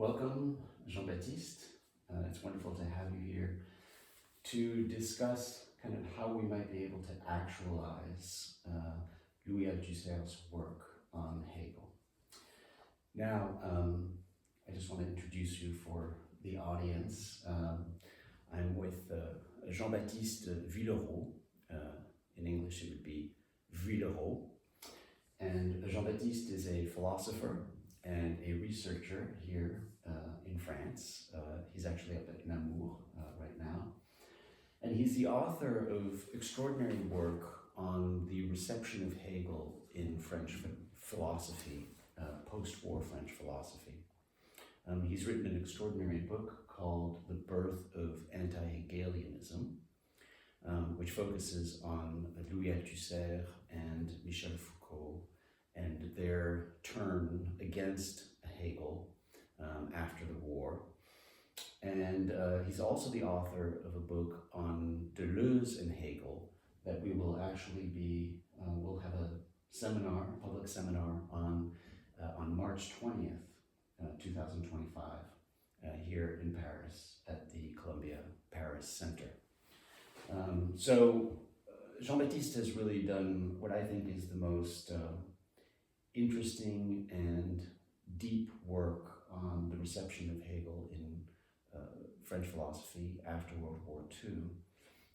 Welcome, Jean-Baptiste. It's wonderful to have you here to discuss kind of how we might be able to actualize Louis Althusser's work on Hegel. Now, I just want to introduce you for the audience. I'm with Jean-Baptiste Vuillerod. In English, it would be Vuillerod. And Jean-Baptiste is a philosopher and a researcher here in France. He's actually up at Namur right now. And he's the author of extraordinary work on the reception of Hegel in French philosophy, post-war French philosophy. He's written an extraordinary book called The Birth of Anti-Hegelianism, which focuses on Louis Althusser and Michel Foucault and their turn against Hegel after the war. And he's also the author of a book on Deleuze and Hegel that we will actually be, we'll have a seminar, a public seminar on March 20th, 2025, here in Paris at the Columbia Paris Center. So Jean-Baptiste has really done what I think is the most interesting and deep work on the reception of Hegel in French philosophy after World War II.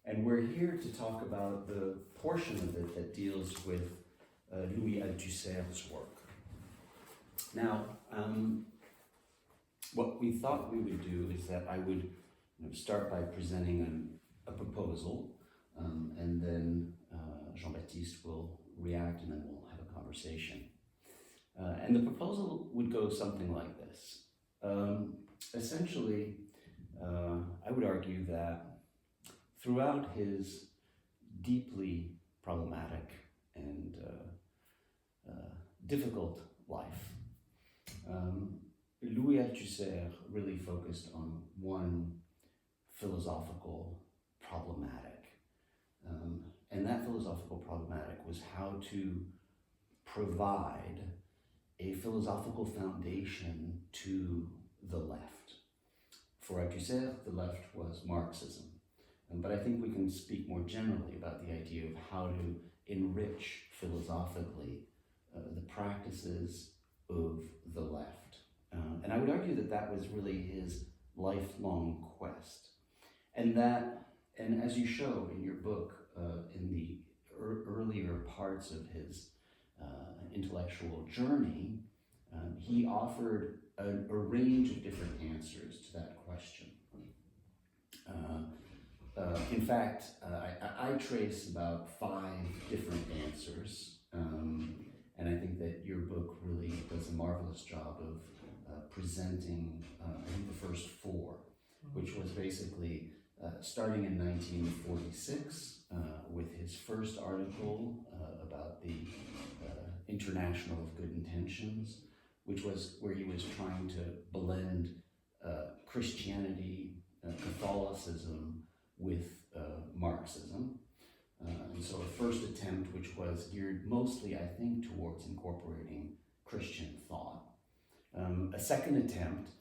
And we're here to talk about the portion of it that deals with Louis Althusser's work. Now, what we thought we would do is that I would start by presenting a proposal, and then Jean-Baptiste will react, and then we'll have a conversation. And the proposal would go something like this. Essentially, I would argue that throughout his deeply problematic and difficult life, Louis Althusser really focused on one philosophical problematic. And that philosophical problematic was how to provide a philosophical foundation to the left. For Althusser, the left was Marxism. But I think we can speak more generally about the idea of how to enrich philosophically the practices of the left. And I would argue that that was really his lifelong quest. And as you show in your book, in the earlier parts of his intellectual journey, he offered a range of different answers to that question. In fact, I trace about 5 different answers, and I think that your book really does a marvelous job of presenting, I think, the first 4, which was basically starting in 1946 with his first article about the International of Good Intentions, which was where he was trying to blend Christianity, Catholicism with Marxism. And so a first attempt which was geared mostly, I think, towards incorporating Christian thought. A second attempt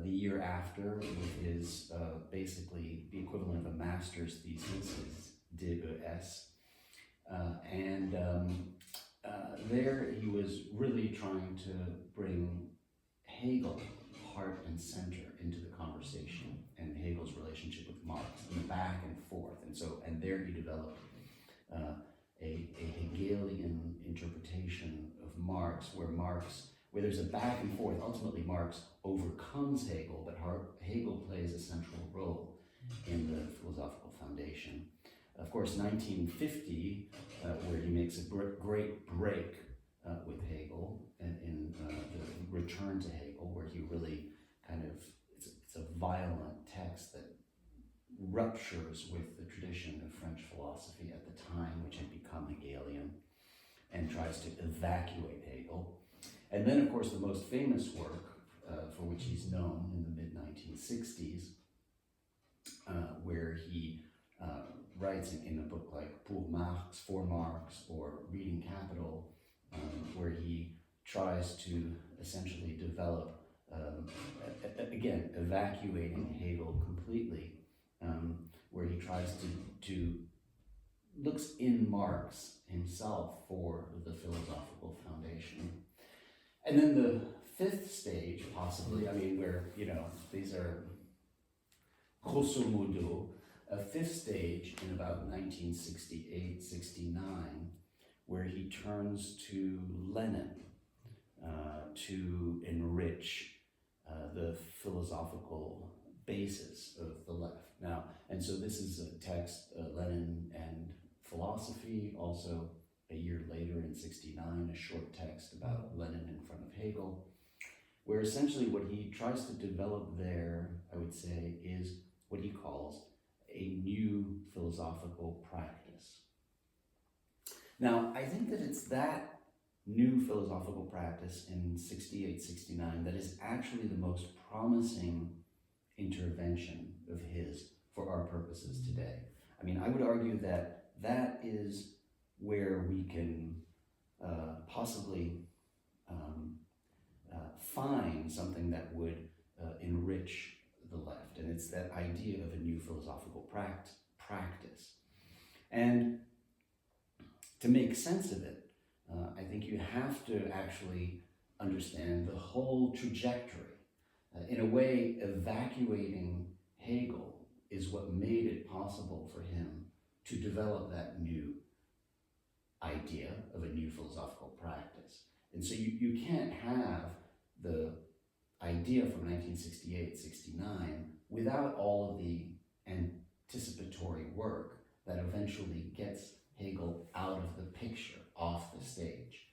the year after with his basically the equivalent of a master's thesis, his G.W.F. And there he was really trying to bring Hegel heart and center into the conversation and Hegel's relationship with Marx and the back and forth. And there he developed a Hegelian interpretation of Marx where there's a back and forth. Ultimately, Marx overcomes Hegel, but Hegel plays a central role in the philosophical foundation. Of course, 1950, where he makes a great break with Hegel in the return to Hegel, where he really kind of, it's a violent text that ruptures with the tradition of French philosophy at the time, which had become Hegelian, and tries to evacuate Hegel. And then, of course, the most famous work for which he's known in the mid-1960s, where he writes in a book like For Marx, or Reading Capital, where he tries to essentially develop again, evacuating Hegel completely, where he tries to looks in Marx himself for the philosophical foundation. And then the fifth stage, possibly, I mean, where, these are grosso modo, a fifth stage in about 1968-69, where he turns to Lenin to enrich the philosophical basis of the left. Now, and so this is a text, Lenin and Philosophy, also a year later in 69, a short text about Lenin in front of Hegel, where essentially what he tries to develop there, I would say, is what he calls a new philosophical practice. Now, I think that it's that new philosophical practice in 68, 69 that is actually the most promising intervention of his for our purposes today. I mean, I would argue that that is where we can possibly find something that would enrich the left, and it's that idea of a new philosophical practice. And to make sense of it, I think you have to actually understand the whole trajectory. In a way, evacuating Hegel is what made it possible for him to develop that new idea of a new philosophical practice. And so you can't have the idea from 1968-69 without all of the anticipatory work that eventually gets Hegel out of the picture, off the stage.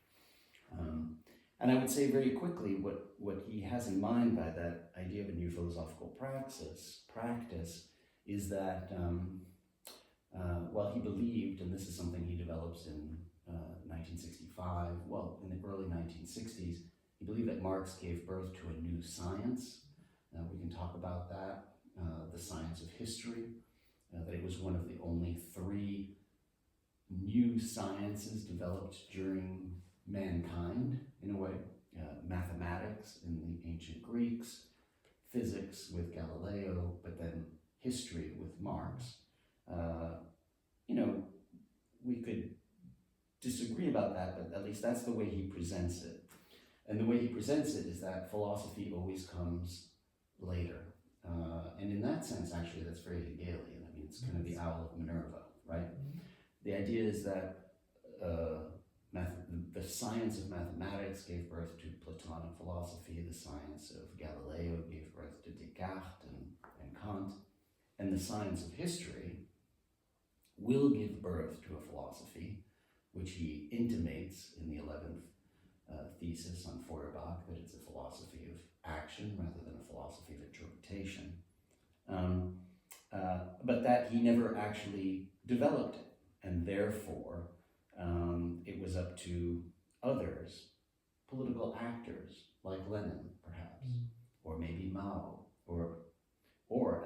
And I would say very quickly what he has in mind by that idea of a new philosophical practice is that he believed, and this is something he develops in 1965, well, in the early 1960s, he believed that Marx gave birth to a new science. We can talk about that, the science of history, that it was one of the only three new sciences developed during mankind, in a way. Mathematics in the ancient Greeks, physics with Galileo, but then history with Marx. We could disagree about that, but at least that's the way he presents it. And the way he presents it is that philosophy always comes later. And in that sense, actually, that's very Hegelian. I mean, it's kind of the owl of Minerva, right? The idea is that the science of mathematics gave birth to Platonic philosophy, the science of Galileo gave birth to Descartes and Kant, and the science of history will give birth to a philosophy, which he intimates in the 11th thesis on Feuerbach, that it's a philosophy of action rather than a philosophy of interpretation, but that he never actually developed it, and therefore it was up to others, political actors like Lenin, perhaps, or maybe Mao, or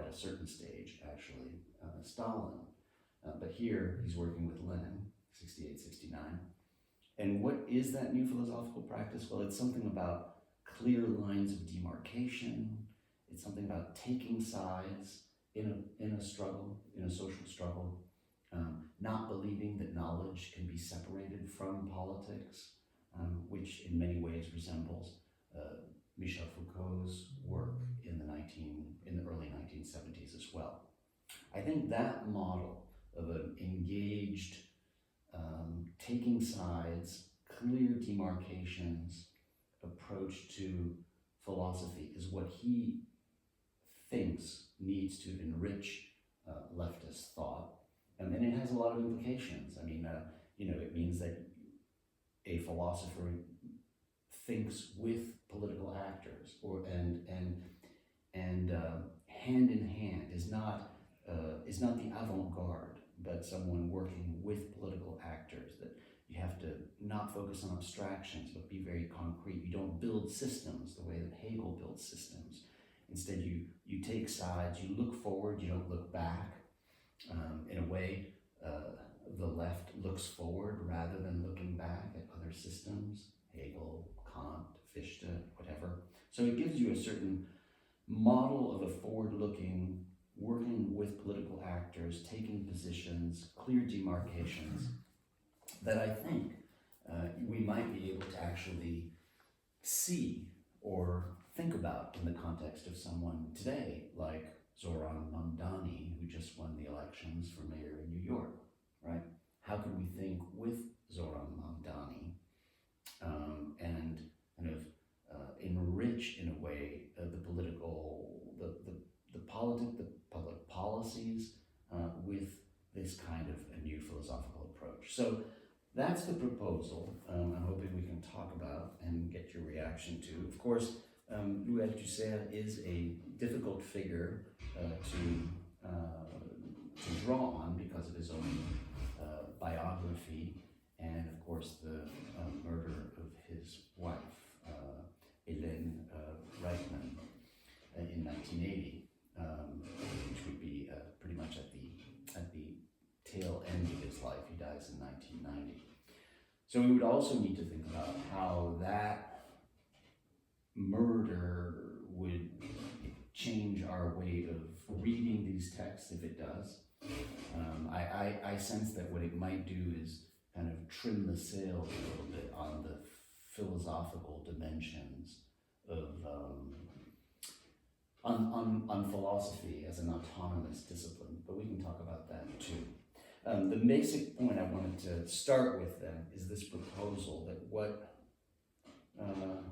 at a certain stage, actually, Stalin. But here he's working with Lenin, 68, 69. And what is that new philosophical practice? Well, it's something about clear lines of demarcation. It's something about taking sides in a struggle, in a social struggle, not believing that knowledge can be separated from politics, which in many ways resembles Michel Foucault's work in the early 1970s as well. I think that model of an engaged, taking sides, clear demarcations approach to philosophy is what he thinks needs to enrich leftist thought. And it has a lot of implications. I mean, it means that a philosopher thinks with political actors, and hand in hand is not the avant-garde, but someone working with political actors. That you have to not focus on abstractions, but be very concrete. You don't build systems the way that Hegel builds systems. Instead, you take sides. You look forward. You don't look back. In a way, the left looks forward rather than looking back at other systems, Hegel, Kant, Fichte, whatever. So it gives you a certain model of a forward-looking, working with political actors, taking positions, clear demarcations, that I think we might be able to actually see or think about in the context of someone today like Zoran Mamdani, who just won the elections for mayor in New York, right? How can we think with Zoran Mamdani and kind of enrich in a way the public policies with this kind of a new philosophical approach. So that's the proposal I'm hoping we can talk about and get your reaction to. Of course, Louis Althusser is a difficult figure to draw on because of his own biography and, of course, the murder of his wife, Hélène Reitman, in 1980, which would be pretty much at the tail end of his life. He dies in 1990. So we would also need to think about how that murder would change our way of reading these texts, if it does. I sense that what it might do is kind of trim the sails a little bit on the philosophical dimensions of on philosophy as an autonomous discipline, but we can talk about that too. The basic point I wanted to start with then is this proposal that what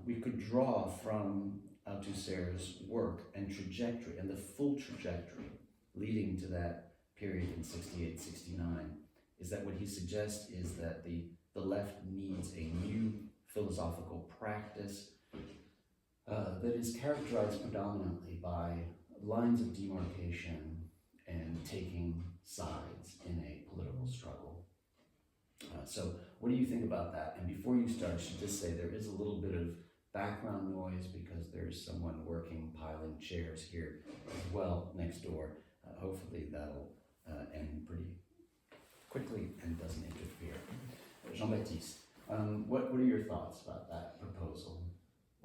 we could draw from Althusser's work and trajectory, and the full trajectory leading to that period in 68, 69, is that what he suggests is that the left needs a new philosophical practice that is characterized predominantly by lines of demarcation and taking sides in a political struggle. So what do you think about that? And before you start, I should just say there is a little bit of background noise because there's someone working, piling chairs here as well next door. Hopefully that'll end pretty quickly and doesn't interfere. Jean-Baptiste, what are your thoughts about that proposal?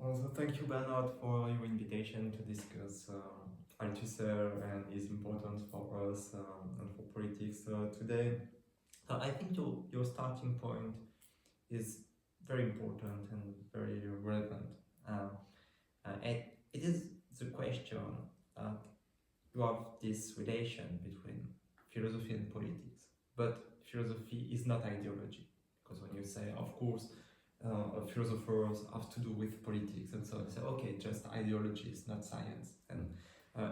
Also, thank you, Bernard, for your invitation to discuss Althusser and his importance for us and for politics today. I think your starting point is very important and very relevant. And it is the question that you have this relation between philosophy and politics, but philosophy is not ideology, because when you say, of course, philosophers have to do with politics, and so I say, okay, just ideology is not science. And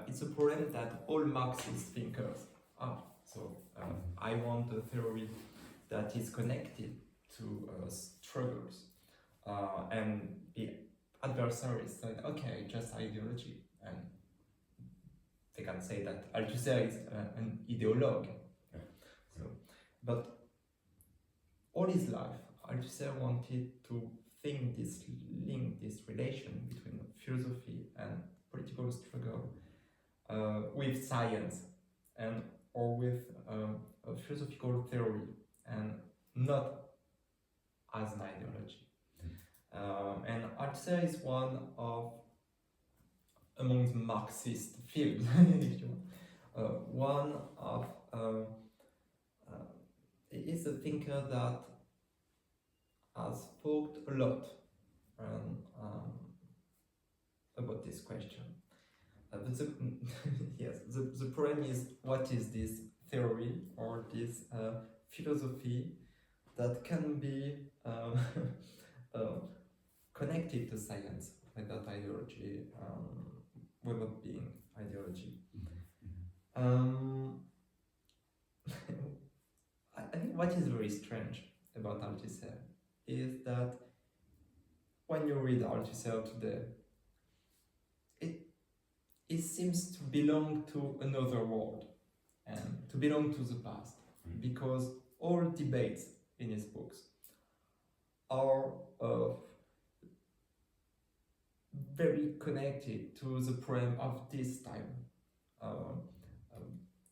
it's a problem that all Marxist thinkers have. So I want a theory that is connected to struggles, and the adversaries say, okay, just ideology, and they can say that Althusser is an ideologue. Yeah. So, but all his life, Althusser wanted to link this relation between philosophy and political struggle with science and or with a philosophical theory, and not as an ideology. And Althusser is one of, among the Marxist field, if you want, one of, is a thinker that has talked a lot about this question. But yes, the problem is, what is this theory or this philosophy that can be connected to science without ideology, without being ideology? I think what is very strange about Althusser is that when you read Althusser today, it seems to belong to another world and to belong to the past, because all debates in his books are very connected to the problem of this time.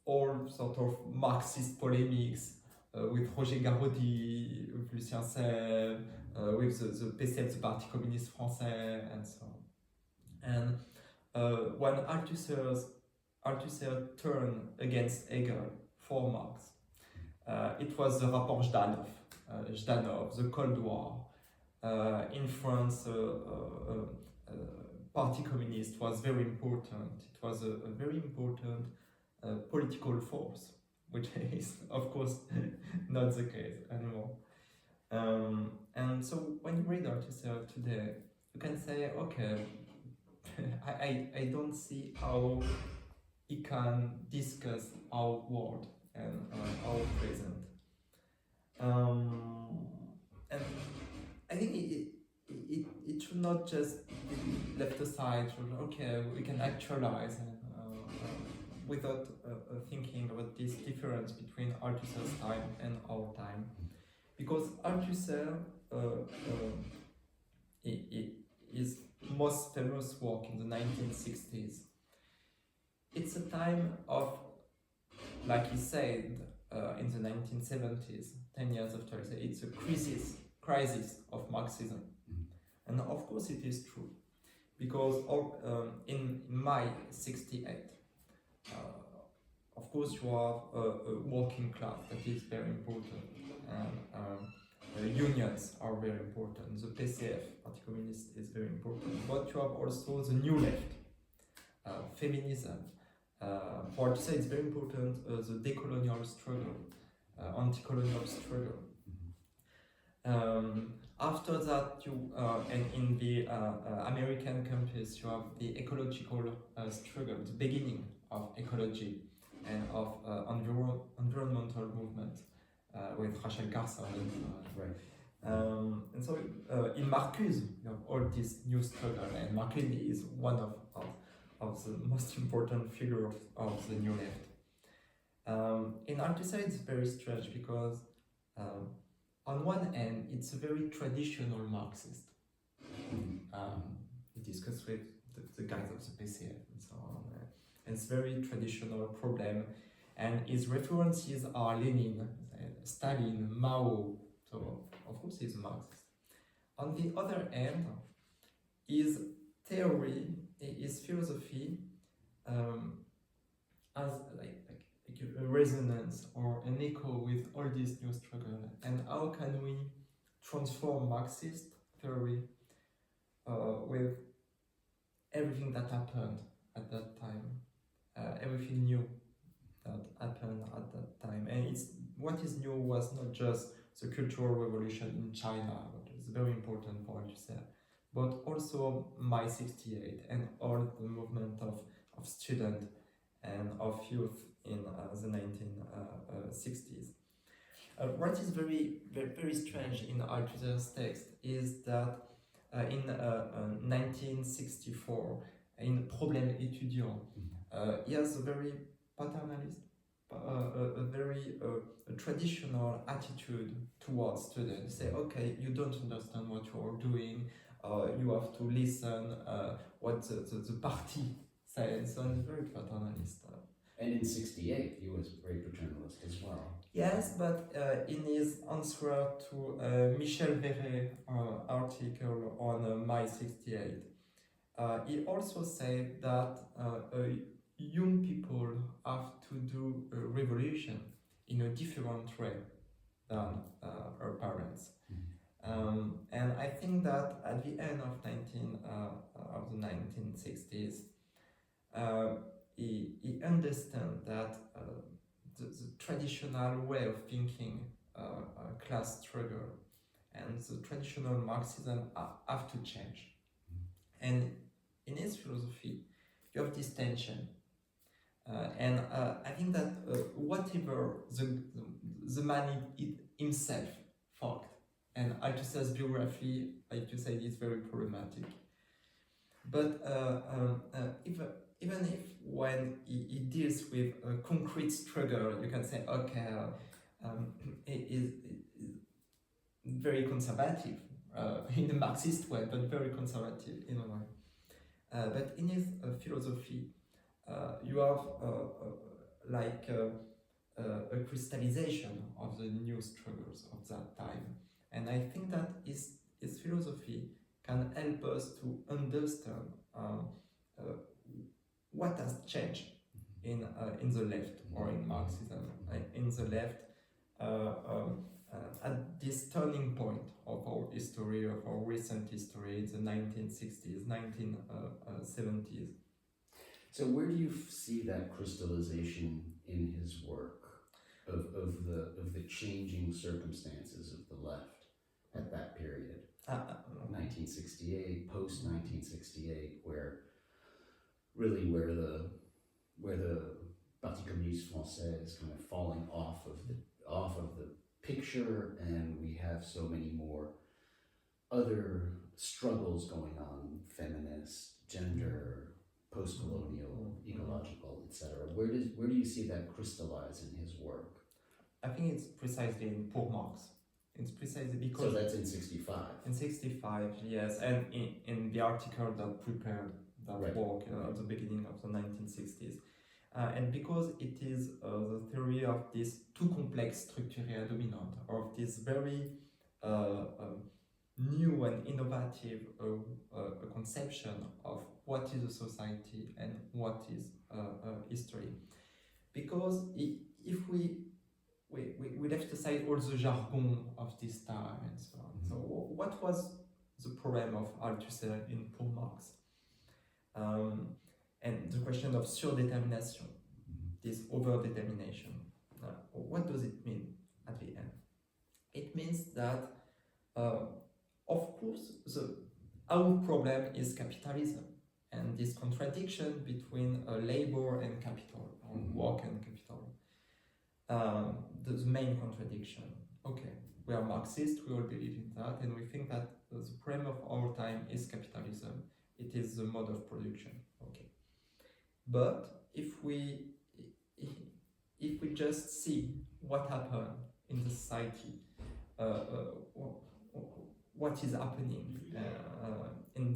All sort of Marxist polemics with Roger Garaudy, with Lucien Sèvres, with the PCF, the Parti communiste français, and so on. And when Althusser turned against Hegel for Marx, it was the rapport Zhdanov, the Cold War. In France, Parti Communist was very important. It was a very important political force, which is, of course, not the case anymore. And so when you read Althusser today, you can say, okay, I don't see how he can discuss our world and our present. And I think it should not just be left aside, okay, we can actualize without thinking about this difference between Althusser's time and our time. Because Althusser, his most famous work in the 1960s, it's a time of, like he said in the 1970s, 10 years after, it's a crisis of Marxism. And of course it is true, because in May 68, of course you have a working class that is very important, and unions are very important, the PCF, Parti Communist, is very important, but you have also the new left, feminism, for to say it's very important, the decolonial struggle, anti-colonial struggle. After that, and in the American campus, you have the ecological struggle, the beginning of ecology and of environmental movement with Rachel Carson. Right. And so in Marcuse, you have all this new struggle, and Marcuse is one of the most important figures of the new left. In Althusser, it's very strange because on one end, it's a very traditional Marxist. He discussed with the guys of the PCF and so on. And it's very traditional problem. And his references are Lenin, Stalin, Mao. So, of course, he's a Marxist. On the other end, his theory, his philosophy, has like a resonance or an echo with all this new struggle, and how can we transform Marxist theory with everything that happened at that time, everything new that happened at that time. And what is new was not just the Cultural Revolution in China, which is very important for Althusser, but also May 68 and all the movement of students and of youth in the 1960s. What is very, very, very strange in Althusser's text is that in 1964, in Problème étudiant, he has a very paternalist, a very traditional attitude towards students. Say, okay, you don't understand what you are doing, you have to listen what the party says, so it's very paternalist. And in 68, he was very paternalist as well. Yes, but in his answer to Michel Foucault article on May 68, he also said that young people have to do a revolution in a different way than our parents. And I think that at the end of the 1960s, he understands that the traditional way of thinking class struggle and the traditional Marxism have to change. And in his philosophy, you have this tension. And I think that whatever the man himself thought, and Althusser's biography, like you said, is very problematic. But even if when he deals with a concrete struggle, you can say, okay, it is very conservative in a Marxist way, but very conservative in a way. But in his philosophy, you have a crystallization of the new struggles of that time. And I think that his philosophy can help us to understand what has changed in the left or in Marxism. In the left, at this turning point of our history, of our recent history, the 1960s, 1970s. So where do you see that crystallization in his work of the changing circumstances of the left at that period? 1968, post 1968, where the Parti communiste français is kind of falling off of the picture, and we have so many more other struggles going on: feminist, gender, post-colonial, ecological, etc. Where do you see that crystallize in his work? I think it's precisely in Pour Marx. It's precisely because... So that's in 65. In 65, yes, and in the article that prepared that work at the beginning of the 1960s. And because it is the theory of this too complex structura dominant, of this very new and innovative conception of what is a society and what is history. Because if we left aside all the jargon of this time and so on. So what was the problem of Althusser in Pour Marx? And the question of surdetermination, this overdetermination. What does it mean at the end? It means that, of course, our problem is capitalism and this contradiction between labor and capital, or work and capital. The main contradiction. Okay, we are Marxists, we all believe in that, and we think that the problem of our time is capitalism. It is the mode of production. Okay, but if we just see what happened in the society, what is happening in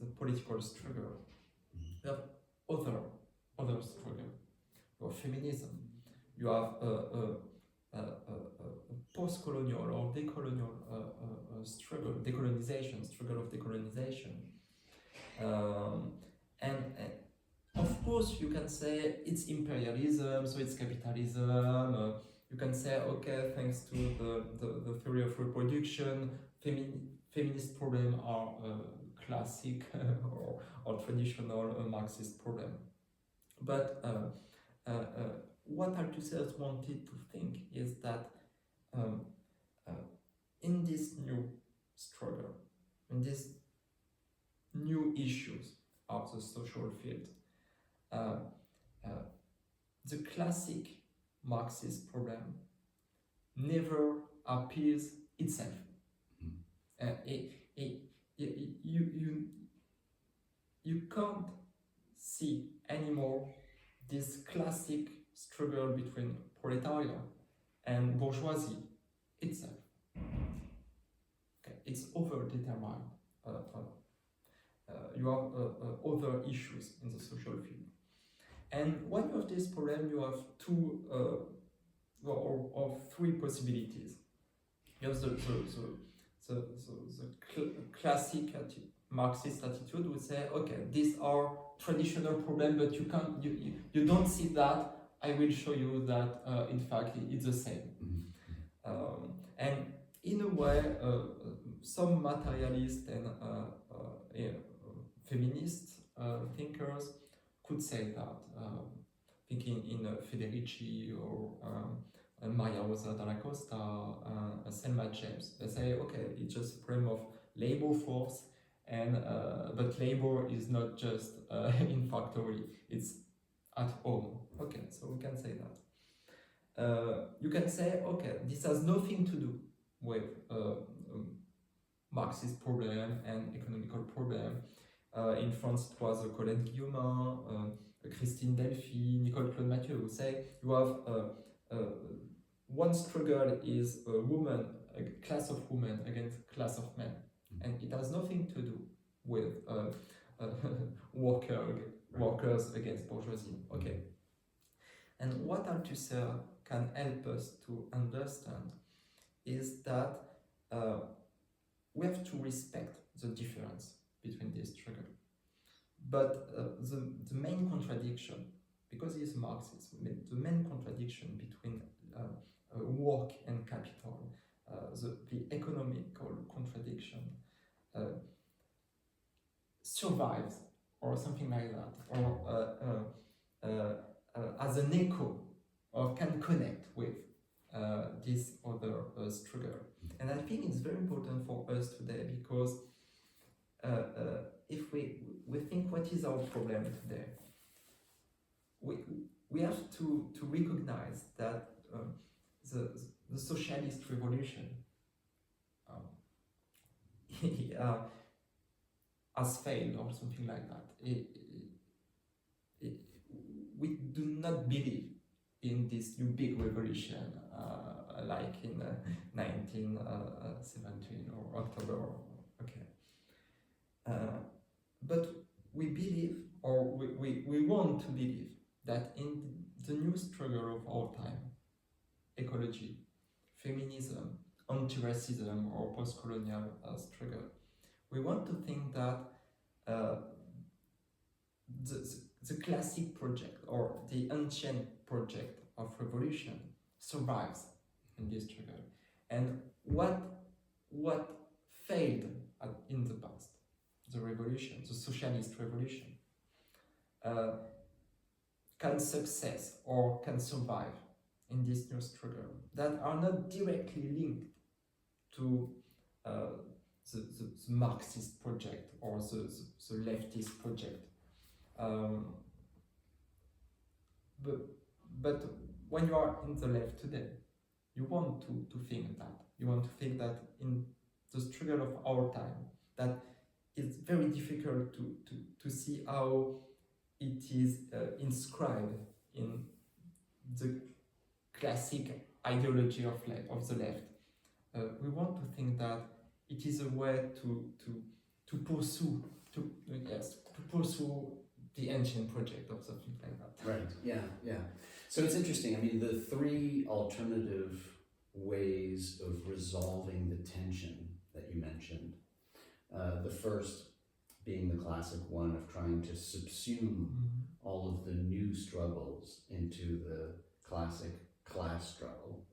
the political struggle, you have other struggle. You have feminism. You have post-colonial or decolonial struggle of decolonization. And of course you can say it's imperialism, so it's capitalism. You can say, okay, thanks to the theory of reproduction, feminist problems are classic or traditional Marxist problem. But what Althusser wanted to think is that in this new struggle, in these new issues of the social field, the classic Marxist problem never appears itself. You can't see anymore this classic struggle between proletariat and bourgeoisie itself. Okay, it's overdetermined. You have other issues in the social field. And when you have this problem, you have two or three possibilities. You have the classic Marxist attitude would say, okay, these are traditional problems, but you don't see that. I will show you that in fact it's the same. And in a way, some materialist and feminist thinkers could say that, thinking in Federici or Maria Rosa Dalla Costa, Selma James. They say, okay, it's just a problem of labor force, and but labor is not just in factory, it's at home. Okay, so we can say that. You can say, okay, this has nothing to do with Marxist problem and economical problem. In France, it was Colette Guillaumin, Christine Delphi, Nicole Claude Mathieu, who say you have one struggle is a woman, a class of women against a class of men, and it has nothing to do with workers against bourgeoisie. Okay. And what Althusser can help us to understand is that we have to respect the difference between these struggles. But the main contradiction, because he is Marxist, the main contradiction between work and capital, the economical contradiction, survives, or something like that, or as an echo, or can connect with this other struggle. And I think it's very important for us today, because if we think what is our problem today, we have to recognize that the socialist revolution has failed, or something like that. We do not believe in this new big revolution like in 1917 or October. Okay. But we believe, or we want to believe, that in the new struggle of our time, ecology, feminism, anti-racism, or post-colonial struggle, we want to think that the classic project, or the ancient project of revolution, survives in this struggle. And what failed in the past, the revolution, the socialist revolution, can success or can survive in this new struggle, that are not directly linked to the Marxist project or the leftist project. But when you are in the left today, you want to think that. You want to think that in the struggle of our time, that it's very difficult to see how it is inscribed in the classic ideology of the left. We want to think that it is a way to pursue the ancient project, or something like that. Right. Yeah. So it's interesting. I mean, the three alternative ways of resolving the tension that you mentioned. The first being the classic one of trying to subsume all of the new struggles into the classic class struggle.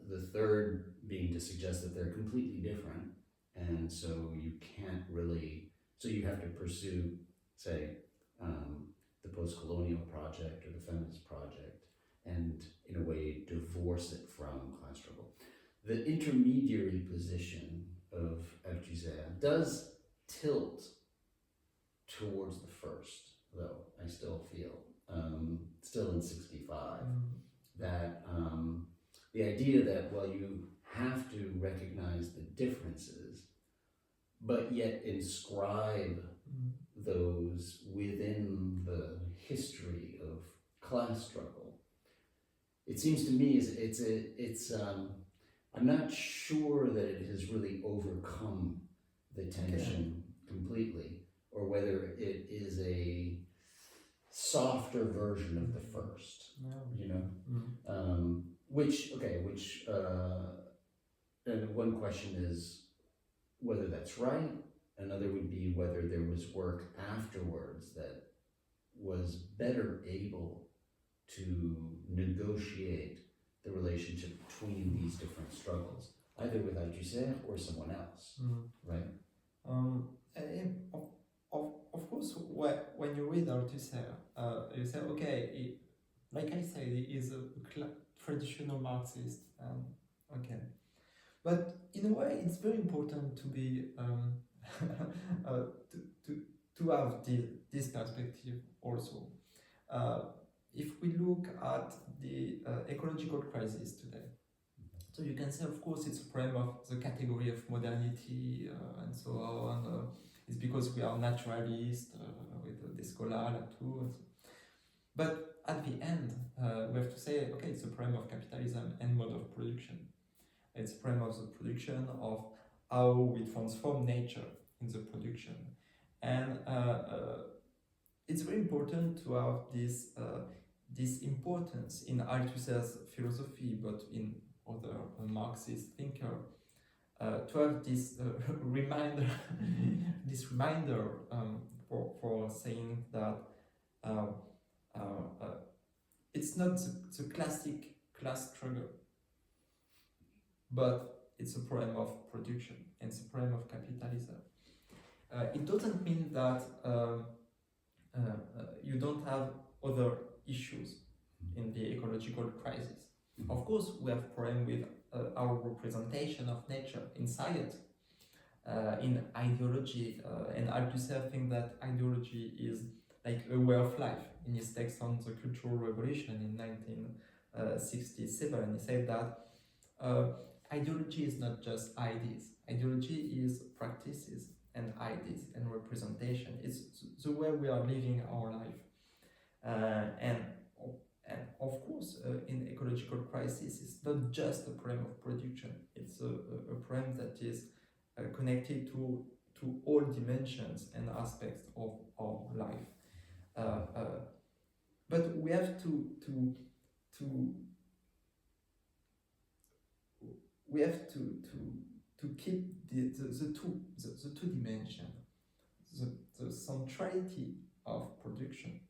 The third being to suggest that they're completely different, and so you can't really, so you have to pursue, say, the post-colonial project or the feminist project, and in a way divorce it from class struggle. The intermediary position of Althusser does tilt towards the first, though, I still feel, still in 65, that the idea that, well, you have to recognize the differences, but yet inscribe those within the history of class struggle. It seems to me it's I'm not sure that it has really overcome the tension completely, or whether it is a softer version of the first, you know? And one question is whether that's right. Another would be whether there was work afterwards that was better able to negotiate the relationship between these different struggles, either with Althusser or someone else, right? Of course, when you read Althusser, you say, okay, like I said, he is a traditional Marxist, okay. But in a way, it's very important to be to have this perspective also. If we look at the ecological crisis today, so you can say, of course, it's a problem of the category of modernity and so on. It's because we are naturalists with Descola, Latour. But at the end, we have to say, okay, it's a problem of capitalism and mode of production. It's a problem of the production, of how we transform nature in the production. And it's very important to have this importance in Althusser's philosophy, but in other Marxist thinkers, to have this reminder for saying that it's not the classic class struggle, but it's a problem of production and it's a problem of capitalism. It doesn't mean that you don't have other issues in the ecological crisis. Of course, we have problem with our representation of nature in science, in ideology, and Althusser thinks that ideology is like a way of life. In his text on the Cultural Revolution in 1967, he said that ideology is not just ideas. Ideology is practices and ideas and representation. It's the way we are living our life. And of course, in ecological crisis, it's not just a problem of production. It's a problem that is connected to all dimensions and aspects of our life. But we have to keep the two dimensions, the centrality of production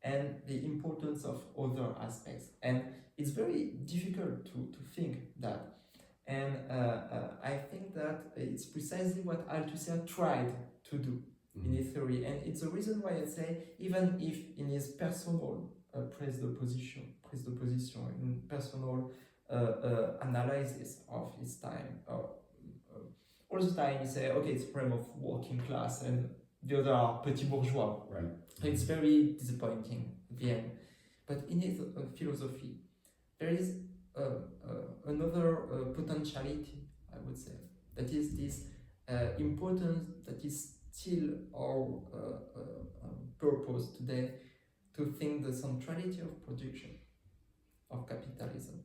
and the importance of other aspects. And it's very difficult to think that. And I think that it's precisely what Althusser tried to do in his theory. And it's the reason why I say, even if in his personal prise de position, in personal analysis of his time, all the time he say, okay, it's a problem of working class and the other are petit bourgeois. Right. It's very disappointing at the end. But in his philosophy, there is another potentiality, I would say, that is this importance that is still our purpose today, to think the centrality of production, of capitalism,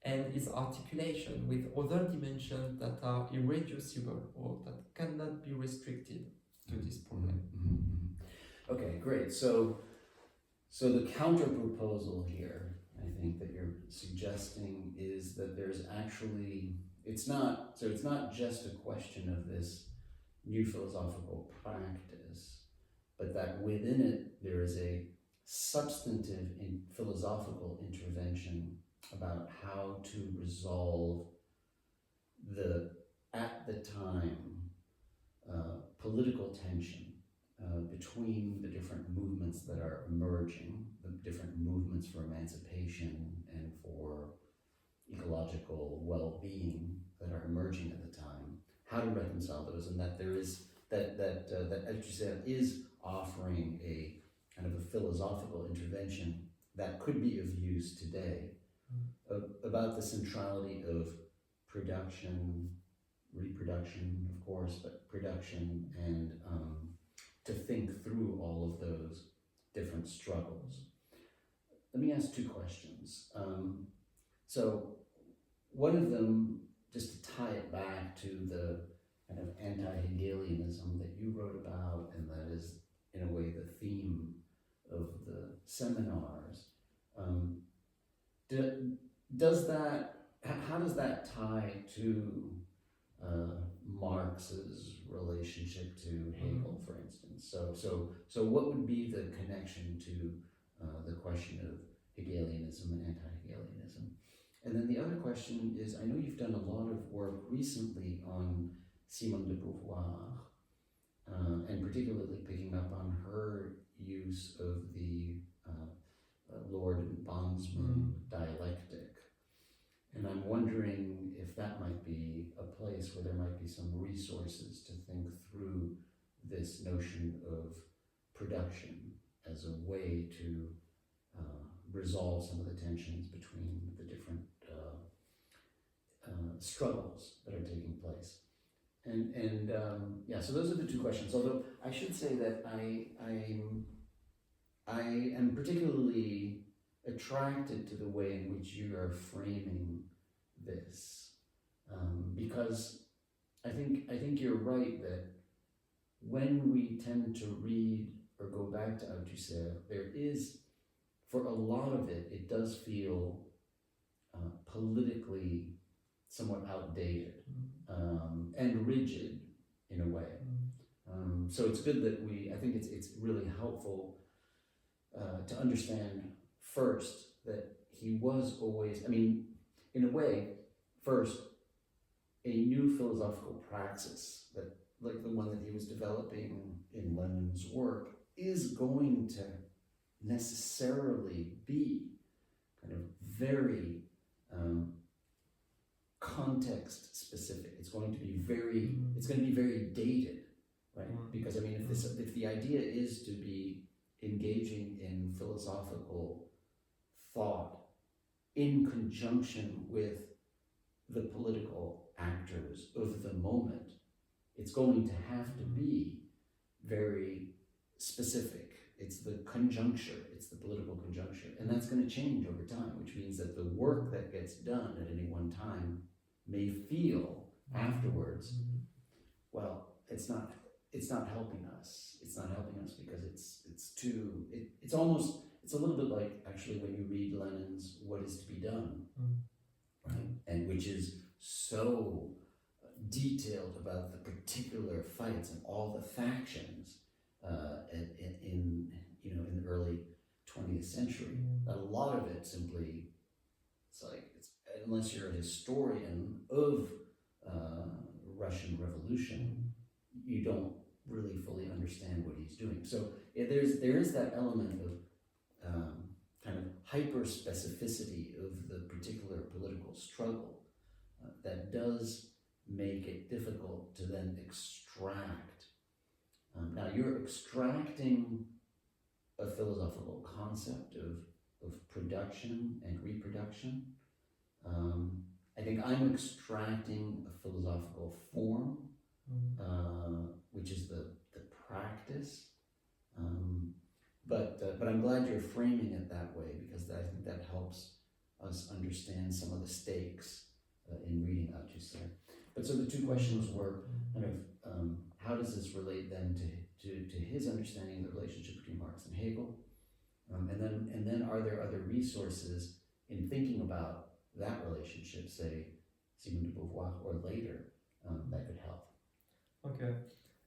and its articulation with other dimensions that are irreducible or that cannot be restricted to this problem. Okay, great. So the counter proposal here, I think that you're suggesting, is that there's actually, it's not just a question of this new philosophical practice, but that within it there is a substantive philosophical intervention about how to resolve at the time, political tension between the different movements that are emerging, the different movements for emancipation and for ecological well-being that are emerging at the time, how to reconcile those, and that there is that Althusser is offering a kind of a philosophical intervention that could be of use today about the centrality of production, reproduction, of course, but production and to think through all of those different struggles. Let me ask two questions. So one of them, just to tie it back to the kind of anti-Hegelianism that you wrote about, and that is in a way the theme of the seminars. How does that tie to Marx's relationship to Hegel, for instance? So what would be the connection to the question of Hegelianism and anti-Hegelianism? And then the other question is, I know you've done a lot of work recently on Simone de Beauvoir, and particularly picking up on her use of the Lord and bondsman dialectic. And I'm wondering if that might be a place where there might be some resources to think through this notion of production as a way to resolve some of the tensions between the different struggles that are taking place. And so those are the two questions. Although I should say that I am particularly attracted to the way in which you are framing this, because I think you're right that when we tend to read or go back to Althusser, there is, for a lot of it, it does feel politically somewhat outdated and rigid in a way. So it's good that I think it's really helpful to understand first that he was always, I mean, in a way, first, a new philosophical praxis that, like the one that he was developing in Lenin's work, is going to necessarily be kind of very context specific. It's going to be very dated, right? Because I mean, if the idea is to be engaging in philosophical thought in conjunction with the political actors of the moment, it's going to have to be very specific. It's the conjuncture, it's the political conjuncture, and that's going to change over time, which means that the work that gets done at any one time may feel afterwards, well, it's not helping us. It's not helping us because it's a little bit like actually when you read Lenin's What Is to Be Done, right? And which is so detailed about the particular fights and all the factions in the early 20th century. That a lot of it simply, unless you're a historian of Russian Revolution, you don't really fully understand what he's doing. So there is that element of kind of hyper specificity of the particular political struggle that does make it difficult to then extract. Now you're extracting a philosophical concept of production and reproduction. I think I'm extracting a philosophical form, which is the practice. But I'm glad you're framing it that way, because I think that helps us understand some of the stakes in reading Althusser. But so the two questions were kind of how does this relate then to his understanding of the relationship between Marx and Hegel, and then are there other resources in thinking about that relationship, say Simone de Beauvoir or later, that could help? Okay,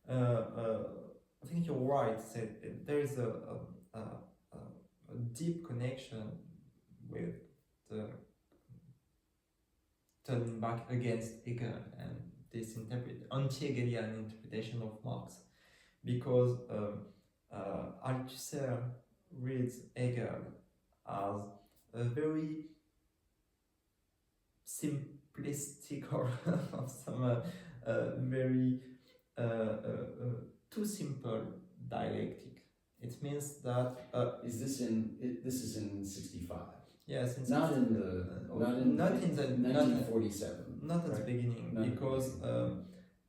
I think you're right. There is a deep connection with the turning back against Hegel and this anti-Hegelian interpretation of Marx, because Althusser reads Hegel as a very simplistic or some very too simple dialectic. It means that this is in 65. Yes, in not in the 1947. Not at the beginning, not because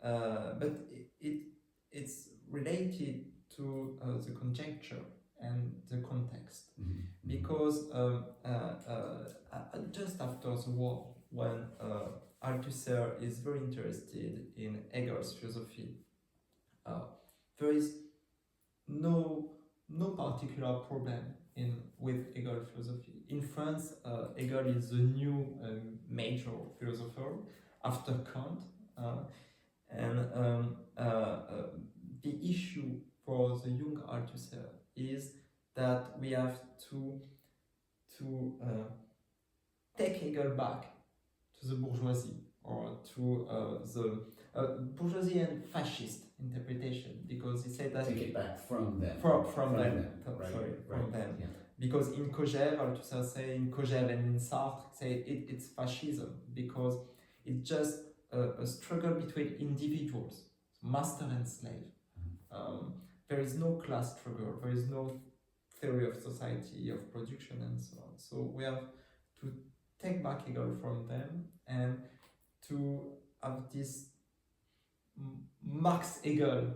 but it's related to the conjecture and the context, because just after the war, when Althusser is very interested in Hegel's philosophy, there is no particular problem with Hegel philosophy. In France, Hegel is the new major philosopher after Kant, and the issue for the young Althusser is that we have to take Hegel back to the bourgeoisie, or to the bourgeoisie and fascist interpretation, because he said that take it back from them. From them. Yeah. Because in G.W.F, Althusser say in G.W.F and in Sartre say it's fascism, because it's just a struggle between individuals, master and slave. There is no class struggle, there is no theory of society, of production, and so on. So we have to take back Hegel from them and to have this Marx-Hegel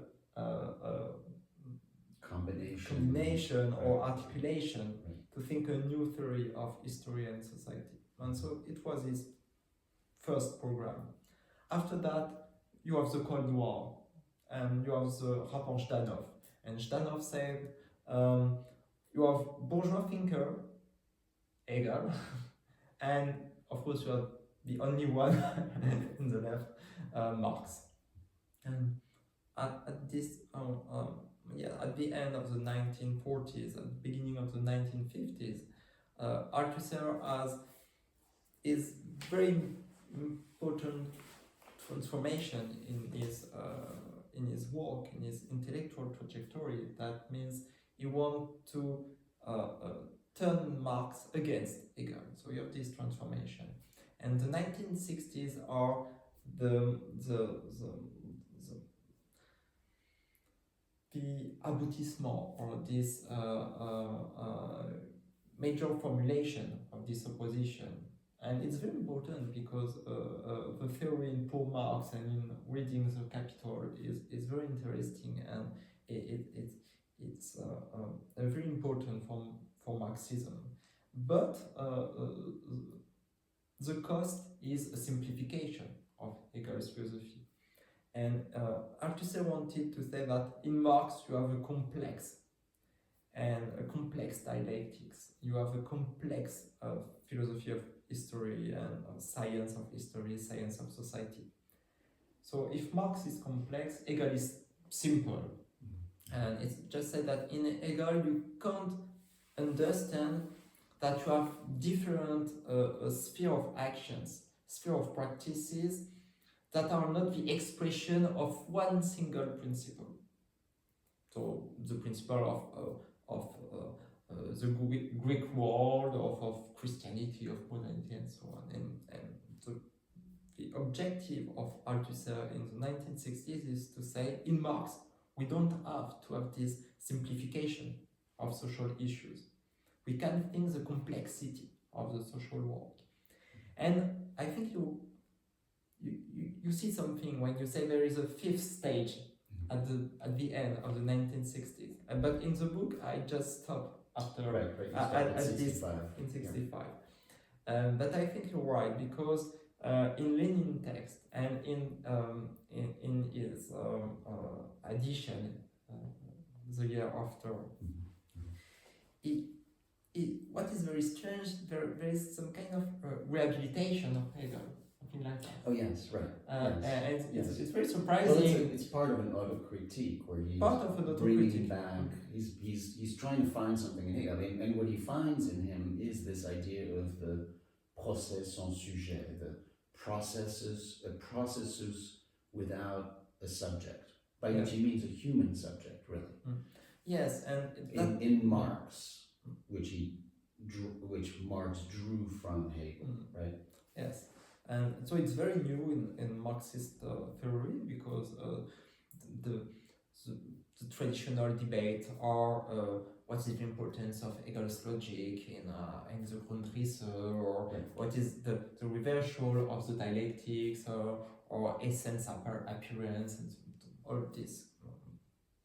combination or articulation, to think a new theory of history and society. And so it was his first program. After that, you have the Cold War, and you have the rapport Zhdanov. And Zhdanov said, you have bourgeois thinker, Hegel, and of course you have the only one in the left, Marx. And at this at the end of the 1940s, at the beginning of the 1950s, Althusser is very important transformation in his work, in his intellectual trajectory. That means he wants to turn Marx against Hegel. So you have this transformation, and the 1960s are the aboutissement, or this major formulation of this opposition. And it's very important because the theory in Paul Marx and in reading the Capital is very interesting, and it's very important for Marxism. But the cost is a simplification of Hegel's philosophy. And Althusser wanted to say that in Marx you have a complex dialectics. You have a complex philosophy of history and science of history, science of society. So if Marx is complex, Hegel is simple. And it's just said that in Hegel you can't understand that you have different sphere of actions, sphere of practices that are not the expression of one single principle. So the principle of the Greek world, of Christianity, of modernity, and so on. And the objective of Althusser in the 1960s is to say, in Marx, we don't have to have this simplification of social issues. We can think the complexity of the social world. And I think you see something when you say there is a fifth stage at the end of the 1960s. But in the book, I just stopped after at this in 65. Yeah. But I think you're right, because in Lenin text and in his edition the year after, what is very strange, there is some kind of rehabilitation of Hegel. Like that. Oh yes, right. And yes. It's very surprising. Well, it's part of an autocritique where he's bringing back. He's trying to find something in Hegel, and what he finds in him is this idea of the process sans sujet, the processes without a subject, by which he means a human subject, really. Yes, and in Marx, which Marx drew from Hegel, right? Yes. And so it's very new in Marxist theory, because the traditional debate are what is the importance of Hegel's logic in the Grundrisse, or what is the reversal of the dialectics, or essence appearance, and all these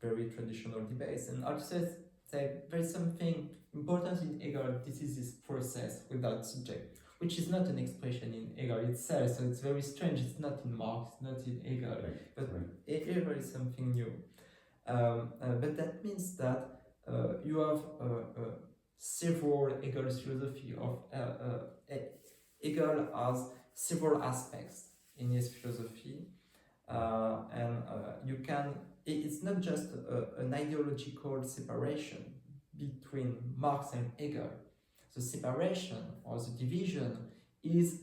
very traditional debates. And Althusser said there is something important in Hegel. This is this process without subject, which is not an expression in Hegel itself, so it's very strange. It's not in Marx, not in Hegel, but Hegel is something new. But that means that you have several Hegel's philosophy of Hegel has several aspects in his philosophy, and you can. It's not just an ideological separation between Marx and Hegel. The separation or the division is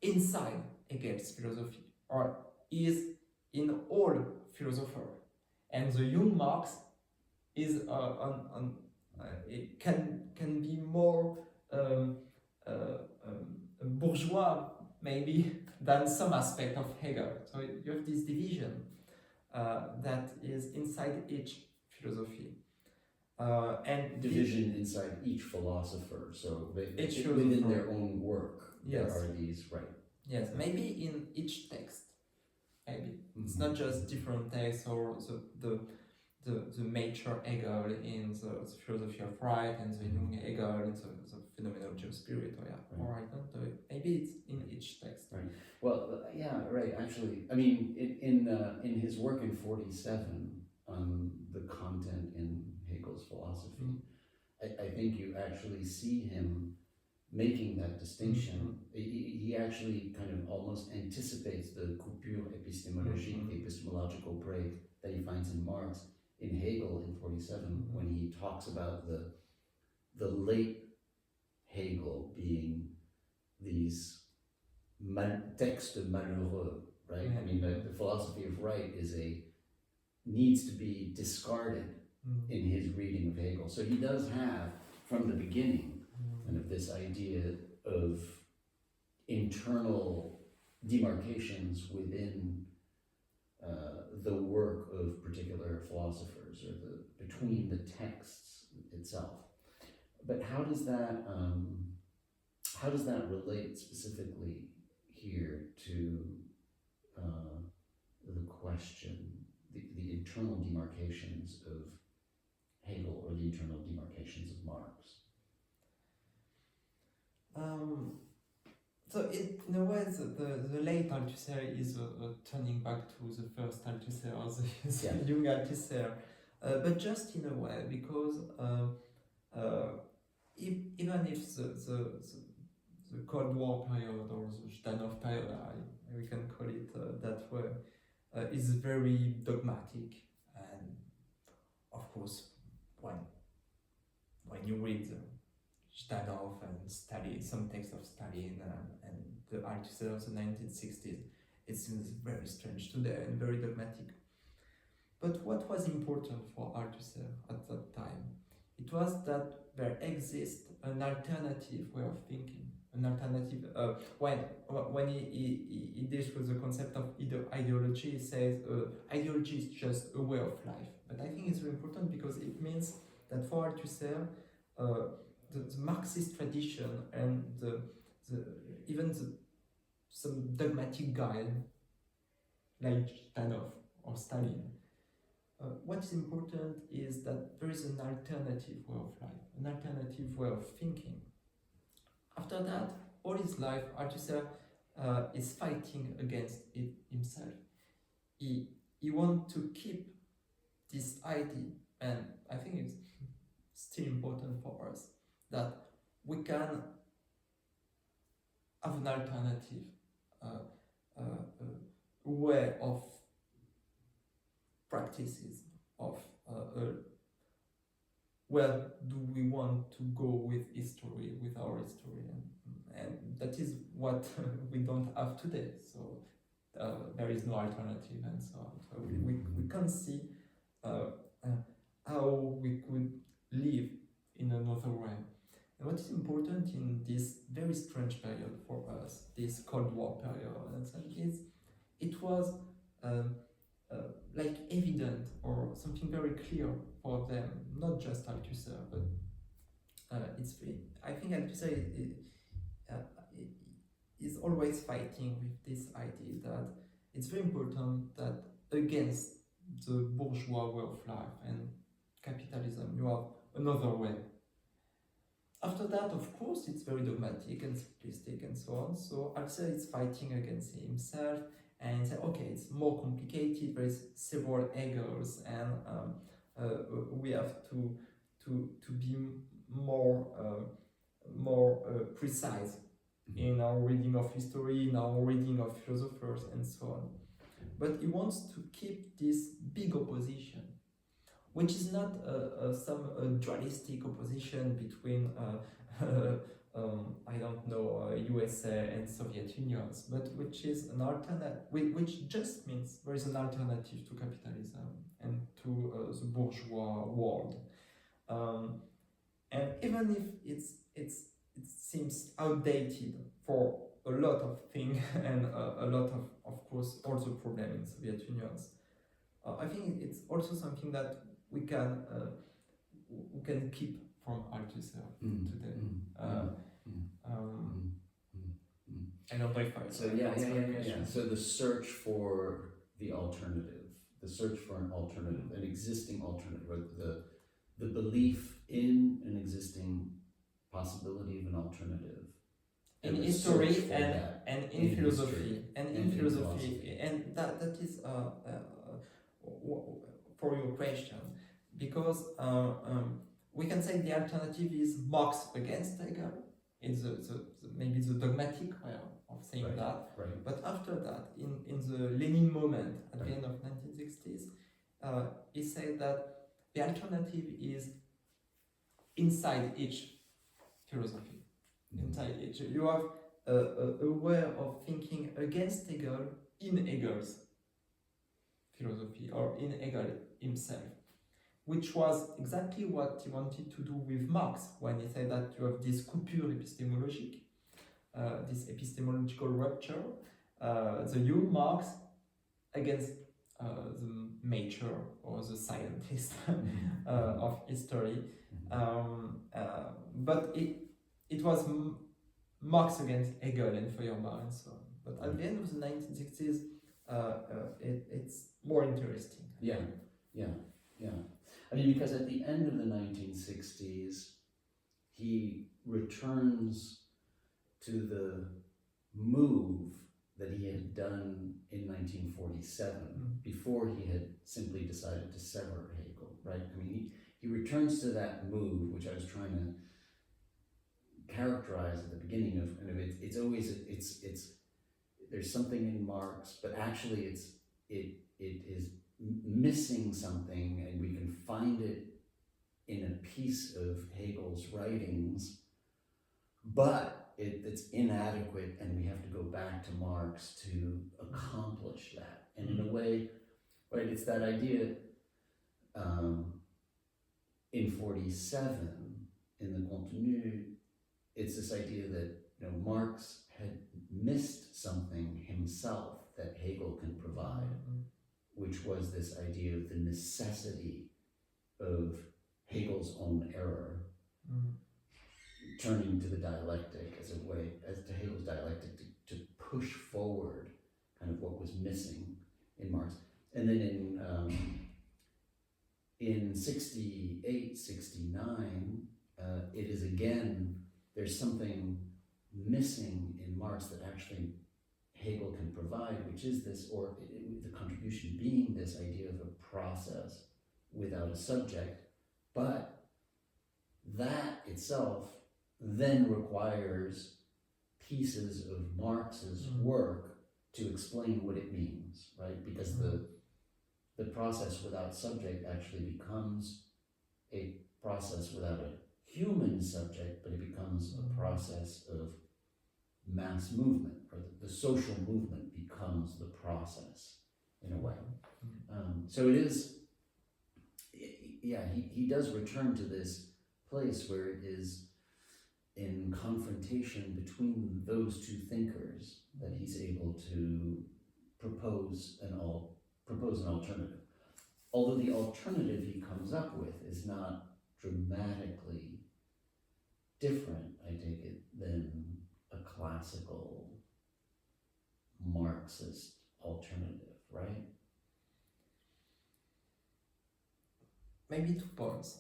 inside Hegel's philosophy, or is in all philosophers. And the young Marx is it can be more bourgeois maybe than some aspect of Hegel. So you have this division that is inside each philosophy. And division inside each philosopher, so within their own work, there are these, Yes, maybe in each text, maybe. It's not just different texts, or the mature Hegel in the philosophy of right, and the young Hegel in the phenomenology of spirit, or I don't know, maybe it's in each text. Right. Well, actually, I mean, in his work in 47, the content in Hegel's philosophy, I think you actually see him making that distinction. He actually kind of almost anticipates the coupure épistémologique, the epistemological break that he finds in Marx, in Hegel in 47, when he talks about the late Hegel being these textes malheureux, right? I mean, the philosophy of right needs to be discarded in his reading of Hegel. So he does have, from the beginning, kind of this idea of internal demarcations within the work of particular philosophers, or between the texts itself. But how does that relate specifically here to the question, the internal demarcations of Hegel, or the internal demarcations of Marx? So in a way, the late Althusser is turning back to the first Althusser, or the young Althusser, but just in a way, because even if the Cold War period, or the G.W.F period, we can call it that way, is very dogmatic, and of course, when you read G.W.F and Stalin, some texts of Stalin and the Althusser of the 1960s, it seems very strange today and very dogmatic. But what was important for Althusser at that time? It was that there exists an alternative way of thinking, an alternative. When he deals with the concept of ideology, he says ideology is just a way of life. But I think it's very important because it means that for Althusser, the Marxist tradition and some dogmatic guide like G.W.F or Stalin, what is important is that there is an alternative way of life, an alternative way of thinking. After that, all his life, Althusser is fighting against it himself. He wants to keep this idea, and I think it's still important for us, that we can have an alternative way of practices, of where do we want to go with history, with our history, and that is what we don't have today. So there is no alternative, and so on. So we can't see how we could live in another way. And what is important in this very strange period for us, this Cold War period, and so is it was like evident or something very clear for them, not just Althusser, but I think Althusser is always fighting with this idea that it's very important that against the bourgeois way of life and capitalism, you have another way. After that, of course, it's very dogmatic and simplistic and so on. So Althusser is fighting against himself and say, okay, it's more complicated. There's several Hegels, and we have to be more precise in our reading of history, in our reading of philosophers, and so on. But he wants to keep this big opposition, which is not some dualistic opposition between I don't know, USA and Soviet Unions, but which is an alternative, which just means there is an alternative to capitalism and to the bourgeois world. And even if it seems outdated for a lot of things and a lot of course, also problem in Soviet Unions, I think it's also something that we can keep from Althusser today. I don't know if I So yeah. So the search for the alternative, an existing alternative, or the belief in an existing possibility of an alternative. In history and in philosophy, and that is for your question, because we can say the alternative is Marx against Hegel It's maybe the dogmatic way of saying Right. that. Right. But after that, in the Lenin moment at the end of 1960s, he said that the alternative is inside each philosophy. Inside each. You have a way of thinking against Hegel in Hegel's philosophy or in Hegel himself, which was exactly what he wanted to do with Marx when he said that you have this coupure épistémologique, this epistemological rupture, the young Marx against the mature or the scientist of history. But it was Marx against Hegel and Feuerbach and so on. But at the end of the 1960s, it's more interesting. Yeah. I mean, because at the end of the 1960s, he returns to the move that he had done in 1947, before he had simply decided to sever Hegel, right? I mean, he returns to that move, which I was trying to characterize at the beginning of, and it's always, there's something in Marx, but actually it is missing something, and we can find it in a piece of Hegel's writings, but it's inadequate, and we have to go back to Marx to accomplish that. And in a way, right, it's that idea in 47, in the contenu, it's this idea that, you know, Marx had missed something himself that Hegel can provide, which was this idea of the necessity of Hegel's own error, turning to the dialectic as a way, as to Hegel's dialectic, to push forward kind of what was missing in Marx. And then in 68, 69, it is again, there's something missing in Marx that actually Hegel can provide, which is this, or the contribution being this idea of a process without a subject, but that itself then requires pieces of Marx's work to explain what it means, right? Because the process without subject actually becomes a process without a human subject, but it becomes a process of mass movement, or the social movement becomes the process in a way. So it is, he does return to this place where it is in confrontation between those two thinkers that he's able to propose an alternative. Although the alternative he comes up with is not dramatically different, I take it, than a classical Marxist alternative, right? Maybe 2 points.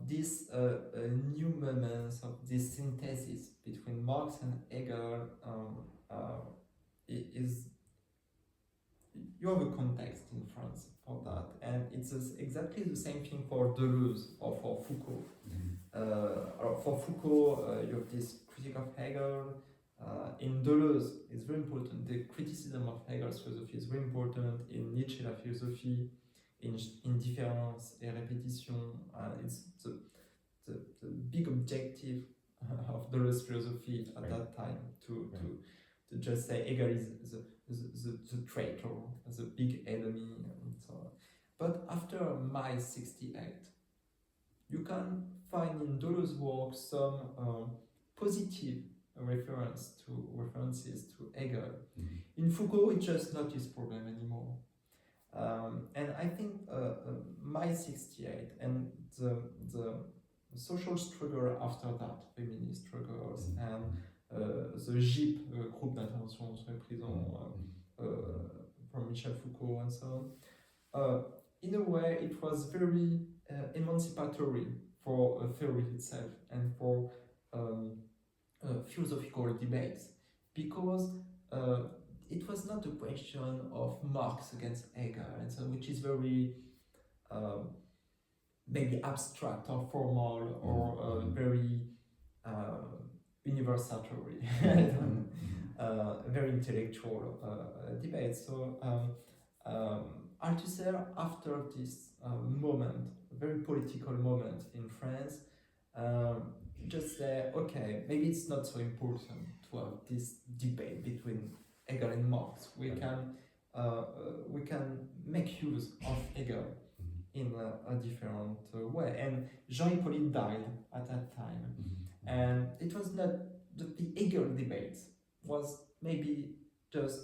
This new moments of this synthesis between Marx and Hegel is, you have a context in France for that, and it's exactly the same thing for Deleuze or for Foucault. For Foucault, you have this critique of Hegel. In Deleuze, it's very important. The criticism of Hegel's philosophy is very important. In Nietzsche, la philosophie, in Indifference et Répétition, it's the big objective of Deleuze philosophy at that time to just say Hegel is the traitor, the big enemy, and so on. But after May 68, you can find in Deleuze's work some positive references to Hegel. In Foucault, it's just not his problem anymore. And I think May 68 and the social struggle after that, feminist struggles, and the GIP, Groupe d'Intervention sur les Prisons, from Michel Foucault and so on, in a way it was very emancipatory for theory itself and for philosophical debates, because it was not a question of Marx against Hegel, and so, which is very maybe abstract or formal or very universal. conversatory, very intellectual debate. So Althusser, after this moment, very political moment in France, just say, okay, maybe it's not so important to have this debate between Hegel and Marx. We can make use of Hegel in a different way. And Jean-Hippolyte died at that time, and it was not the Hegel debate was maybe just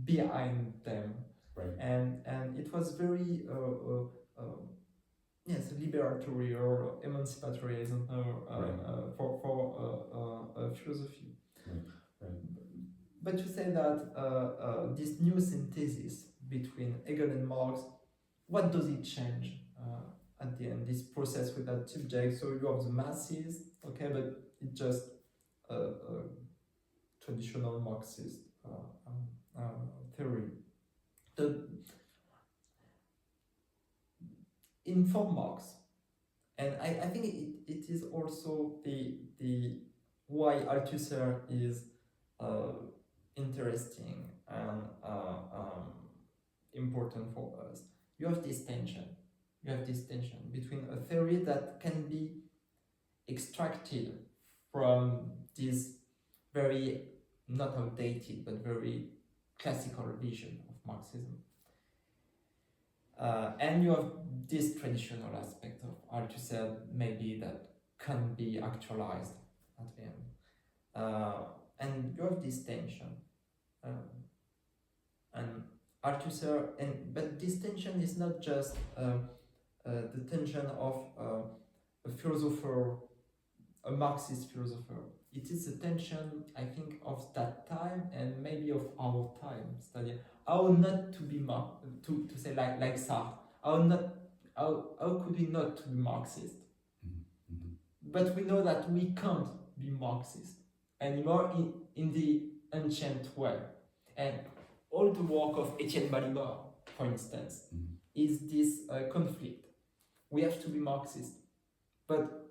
behind them, right. and it was very yes, liberatory or emancipatory, I don't know, for philosophy. Right. But to say that this new synthesis between Hegel and Marx, what does it change at the end, this process with that subject? So you have the masses, okay, but it's just a traditional Marxist theory. For Marx, and I think it is also the why Althusser is interesting and important for us. You have this tension between a theory that can be extracted from this very not outdated but very classical vision of Marxism, and you have this traditional aspect of Althusser maybe that can be actualized at the end, and you have this tension, and Althusser, but this tension is not just the tension of a philosopher, a Marxist philosopher. It is a tension, I think, of that time and maybe of our time. Study how not to be to say like Sartre. How could we not to be Marxist? But we know that we can't be Marxist anymore in the ancient way. And all the work of Etienne Balibar, for instance, is this conflict. We have to be Marxist, but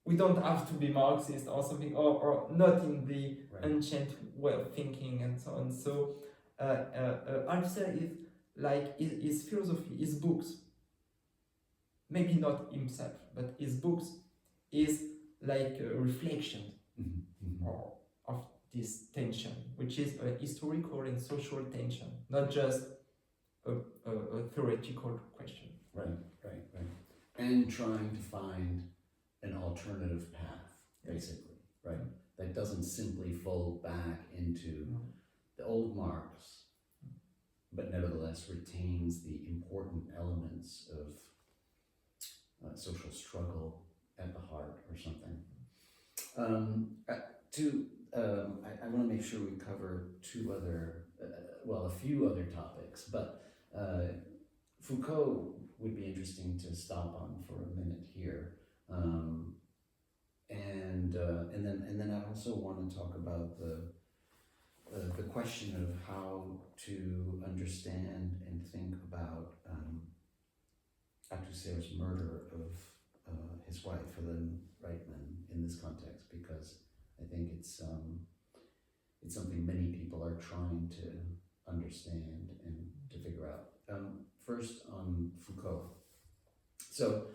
we don't have to be Marxist or something, or not in the ancient way of thinking and so on. So Althusser is like his philosophy, his books, maybe not himself, but his books is like a reflection of this tension, which is a historical and social tension, not just a theoretical question. Right. And trying to find an alternative path, basically, right? That doesn't simply fold back into the old Marx, but nevertheless retains the important elements of social struggle at the heart or something. I want to make sure we cover a few other topics, but Foucault would be interesting to stop on for a minute here. And then I also want to talk about the question of how to understand and think about Althusser's murder of his wife, Helen Reitman, in this context, because I think it's something many people are trying to understand and to figure out. First on Foucault. So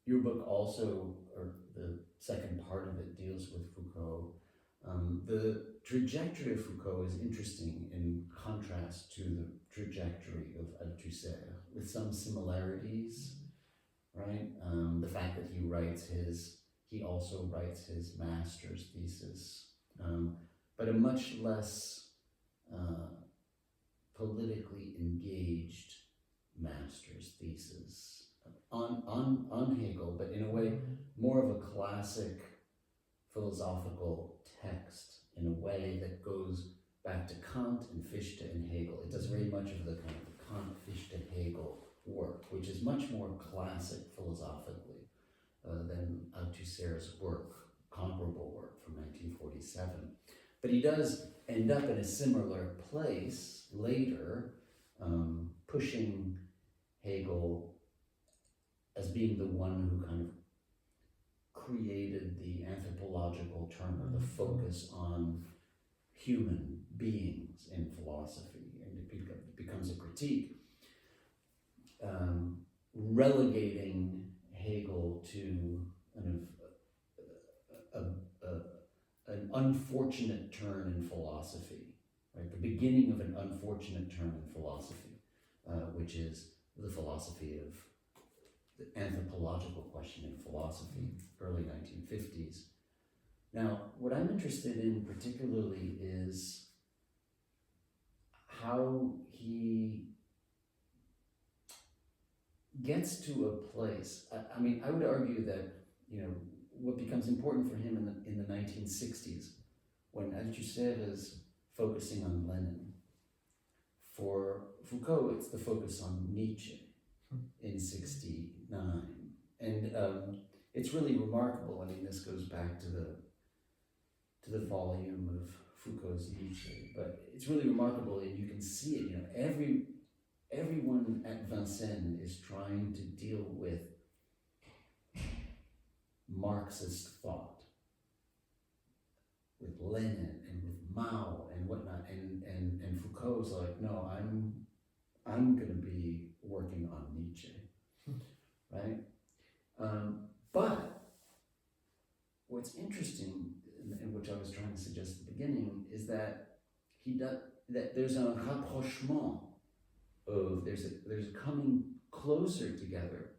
your book also, or the second part of it, deals with Foucault. The trajectory of Foucault is interesting in contrast to the trajectory of Althusser, with some similarities, right? The fact that he also writes his master's thesis, but a much less politically engaged master's thesis on Hegel, but in a way more of a classic philosophical text, in a way that goes back to Kant and Fichte and Hegel. It does very much of the kind of Kant, Fichte, Hegel work, which is much more classic philosophically than Althusser's work, comparable work from 1947. But he does end up in a similar place later, pushing Hegel as being the one who kind of created created the anthropological term, or the focus on human beings in philosophy, and it becomes a critique, relegating Hegel to an unfortunate turn in philosophy, right? The beginning of an unfortunate turn in philosophy, which is the philosophy of the anthropological question in philosophy, early 1950s. Now, what I'm interested in particularly is how he gets to a place. I mean, I would argue that, you know, what becomes important for him in the 1960s, when Althusser is focusing on Lenin, for Foucault, it's the focus on Nietzsche in 69. And it's really remarkable. I mean, this goes back to the volume of Foucault's Nietzsche, but it's really remarkable, and you can see it, you know, everyone at Vincennes is trying to deal with Marxist thought, with Lenin and with Mao and whatnot, and Foucault's like, no, I'm going to be working on Nietzsche, right? But what's interesting, and which I was trying to suggest at the beginning, is that that there's a rapprochement of there's a coming closer together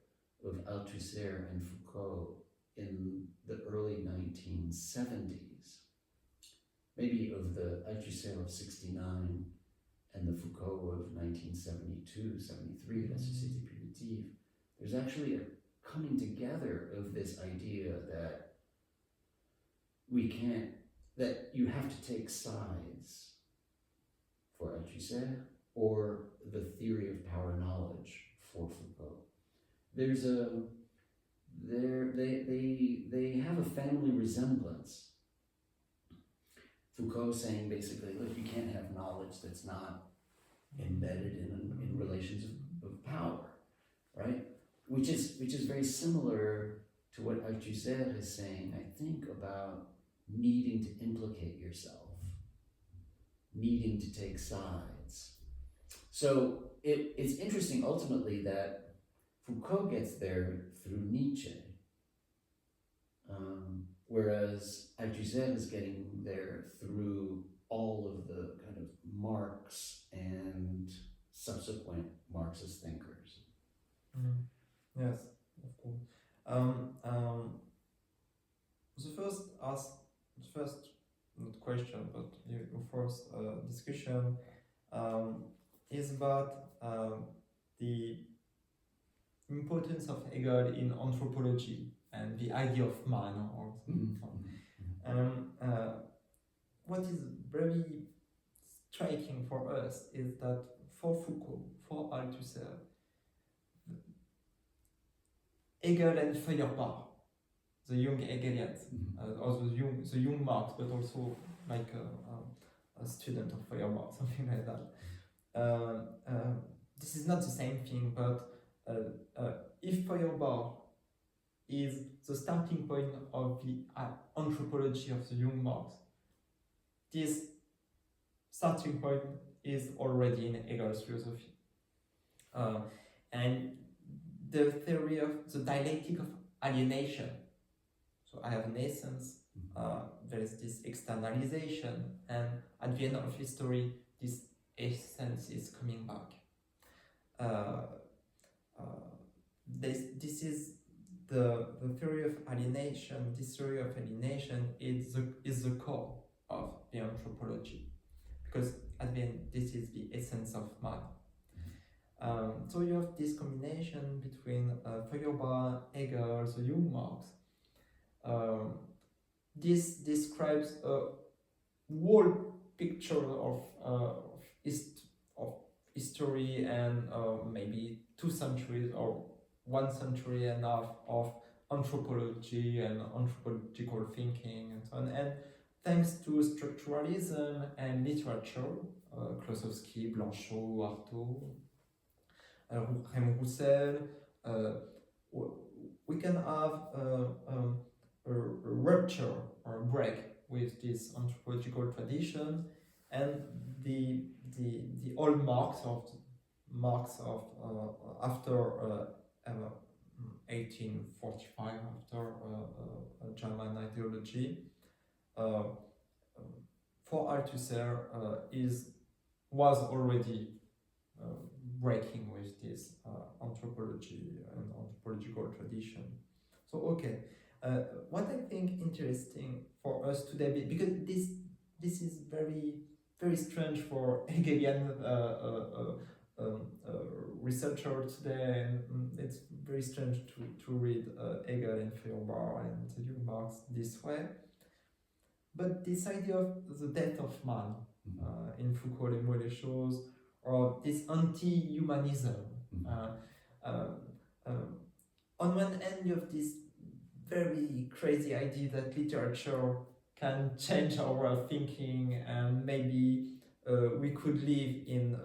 of Althusser and Foucault in the early 1970s, maybe of the Althusser of 69 and the Foucault of 1972, 73, La Société Primitive. There's actually a coming together of this idea that that you have to take sides for Althusser or the theory of power knowledge for Foucault. They have a family resemblance. Foucault saying basically, look, you can't have knowledge that's not embedded in relations of power, right? Which is very similar to what Althusser is saying, I think, about needing to implicate yourself, needing to take sides. So it's interesting ultimately that Foucault gets there through Nietzsche, whereas Althusser is getting there through all of the kind of Marx and subsequent Marxist thinkers. Yes, of course. The first not question, but your first discussion is about the importance of Hegel in anthropology and the idea of man, or what is very striking for us is that for Foucault, for Althusser, Hegel and Feuerbach, the young Hegelians, or the young Marx, but also like a student of Feuerbach, something like that. This is not the same thing, but if Feuerbach is the starting point of the anthropology of the young Marx, this starting point is already in Hegel's philosophy. And the theory of the dialectic of alienation. So I have Naissance, there is this externalization, and at the end of history, this essence is coming back. This is the theory of alienation. This theory of alienation is the core of the anthropology, because at the end, this is the essence of man. So you have this combination between Feuerbach, Hegel, the young Marx. This describes a whole picture of history and maybe 2 centuries or 1 century and a half of anthropology and anthropological thinking and so on. And thanks to structuralism and literature, Klossowski, Blanchot, Artaud, Raymond Roussel, we can have a rupture or a break with this anthropological tradition, and the old marks of after 1845, after German ideology, for Althusser was already breaking with this anthropology and anthropological tradition. So okay, what I think interesting for us today, because this is very strange for Hegelian researcher today, and it's very strange to read Hegel and Feuerbach and Marx this way. But this idea of the death of man in Foucault, Les mots et les choses, or this anti-humanism. On one end, you have this very crazy idea that literature can change our thinking, and maybe we could live in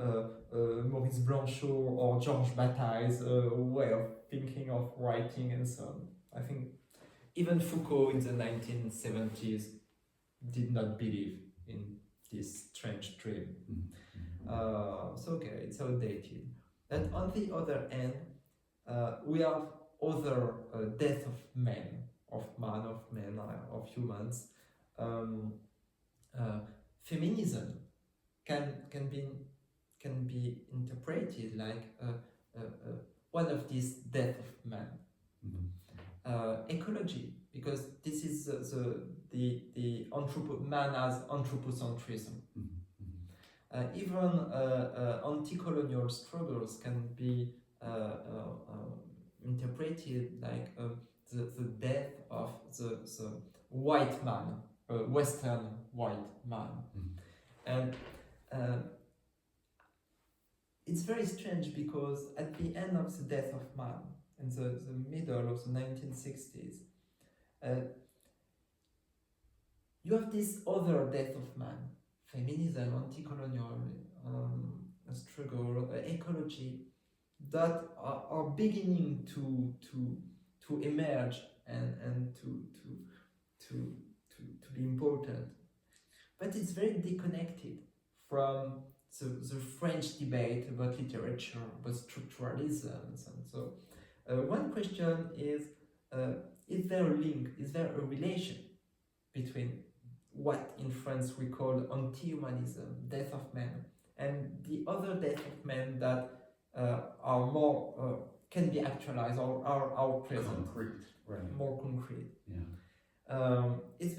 Maurice Blanchot or Georges Bataille's way of thinking, of writing, and so on. I think even Foucault in the 1970s did not believe in this strange dream. So okay, it's outdated. And on the other hand, we have other death of men, of humans. Feminism can be interpreted like one of these death of man. Ecology, because this is the man as anthropocentrism. Even anti-colonial struggles can be interpreted like the death of the white man, Western white man. And it's very strange because at the end of the death of man, in the middle of the 1960s, you have this other death of man, feminism, anti-colonial struggle, ecology, that are beginning to emerge and to be important. But it's very disconnected from the French debate about literature, about structuralisms, and so. One question is there a link, is there a relation between what in France we call anti-humanism, death of man, and the other death of men that are more, can be actualized or are present? Concrete, right. More concrete. Yeah. Is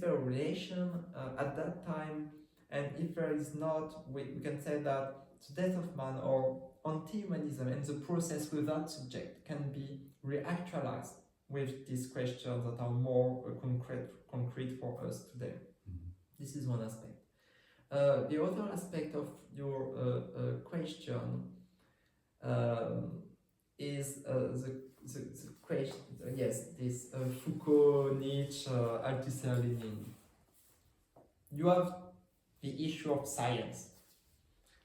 there a relation at that time? And if there is not, we can say that the death of man or anti-humanism and the process with that subject can be reactualized with these questions that are more concrete for us today. This is one aspect. The other aspect of your question is the question, yes, this Foucault, Nietzsche, Althusser, Lenin. You have the issue of science,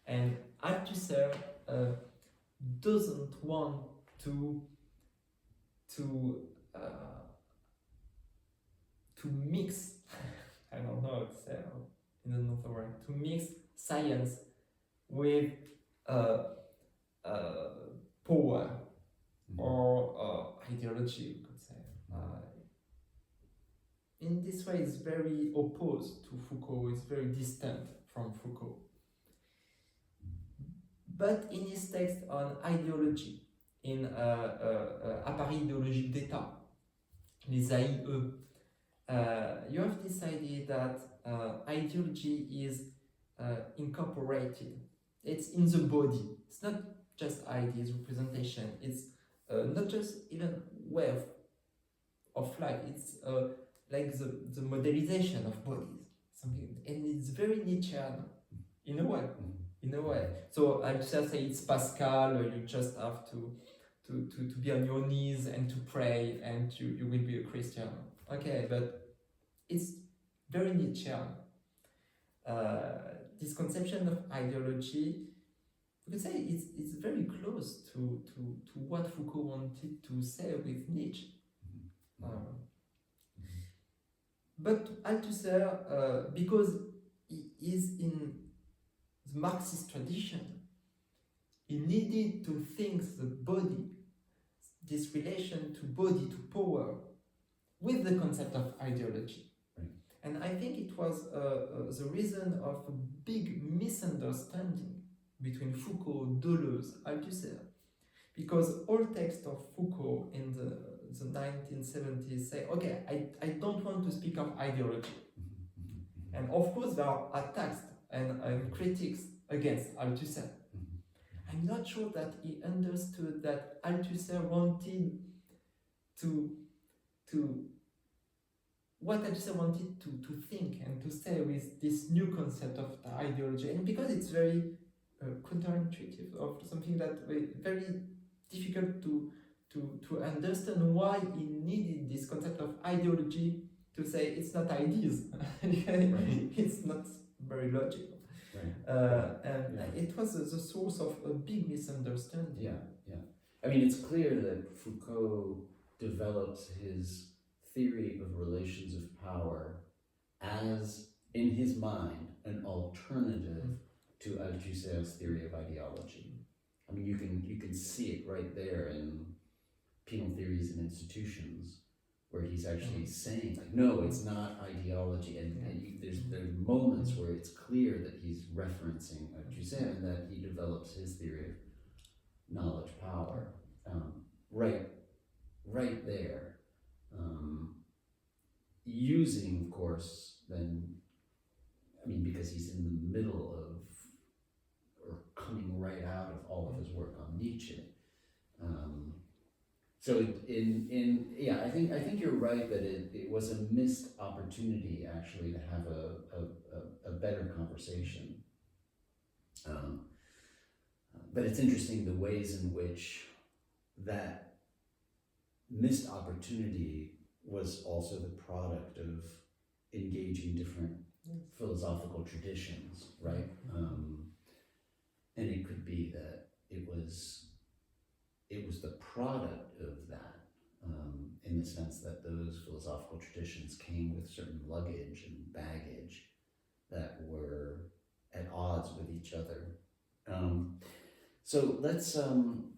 and Althusser doesn't want to mix, I don't know how to say in another way, to mix science with power or ideology, you could say. In this way, it's very opposed to Foucault, it's very distant from Foucault. But in his text on ideology, in Appareil idéologique d'État, les AIE, you have this idea that ideology is incorporated. It's in the body. It's not just ideas, representation. It's not just even way of life. It's like the modelization of bodies, something, and it's very Nietzschean in a way. In a way. So I'll just say it's Pascal, you just have to be on your knees and to pray and you will be a Christian. Okay, but it's very Nietzschean. This conception of ideology, we could say it's very close to what Foucault wanted to say with Nietzsche. But Althusser, because he is in the Marxist tradition, he needed to think the body, this relation to body, to power, with the concept of ideology. Right. And I think it was the reason of a big misunderstanding between Foucault, Deleuze, Althusser, because all texts of Foucault in the 1970s say, okay, I don't want to speak of ideology. And of course there are attacks and critics against Althusser. I'm not sure that he understood that Althusser wanted what Althusser wanted to think and to say with this new concept of the ideology. And because it's very counterintuitive, of something that very difficult to understand why he needed this concept of ideology to say it's not ideas. Right. It's not very logical. Right. And Yeah. it was the source of a big misunderstanding. Yeah. I mean, it's clear that Foucault develops his theory of relations of power as, in his mind, an alternative to Althusser's theory of ideology. I mean, you can see it right there in Penal Theories and Institutions, where he's actually saying, like, no, it's not ideology, and there's moments where it's clear that he's referencing Althusser and that he develops his theory of knowledge power right there, using, of course, then, I mean, because he's in the middle of, or coming right out of all of his work on Nietzsche. So I think you're right that it was a missed opportunity actually to have a better conversation. But it's interesting the ways in which that missed opportunity was also the product of engaging different philosophical traditions, right? And it could be that it was the product of that, in the sense that those philosophical traditions came with certain luggage and baggage that were at odds with each other. So let's turn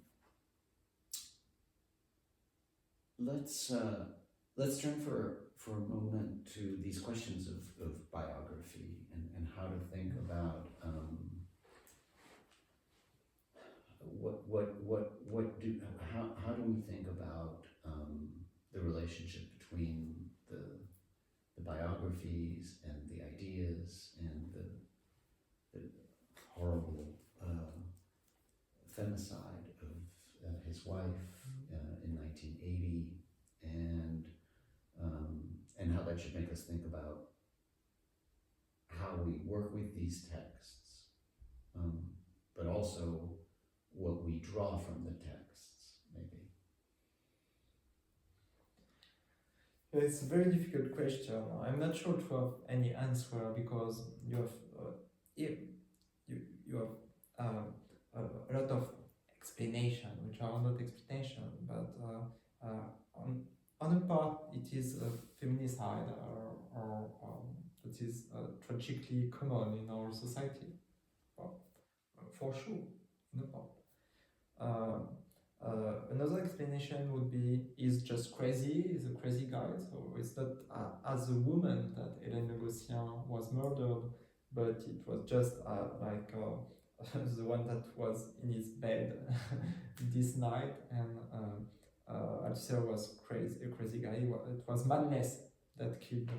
for a moment to these questions of biography and how to think about how do we think about the relationship between the biographies and the ideas and the horrible femicide of his wife in 1980, and how that should make us think about how we work with these texts, but also what we draw from the texts, maybe. It's a very difficult question. I'm not sure to have any answer because you have a lot of explanation, which are not explanation, but on a part it is a feminicide or that is tragically common in our society, for sure, in a part. Another explanation would be he's just crazy, he's a crazy guy, so it's not as a woman that Hélène Negociant was murdered, but it was just the one that was in his bed this night, and Althusser was a crazy guy. It was madness that killed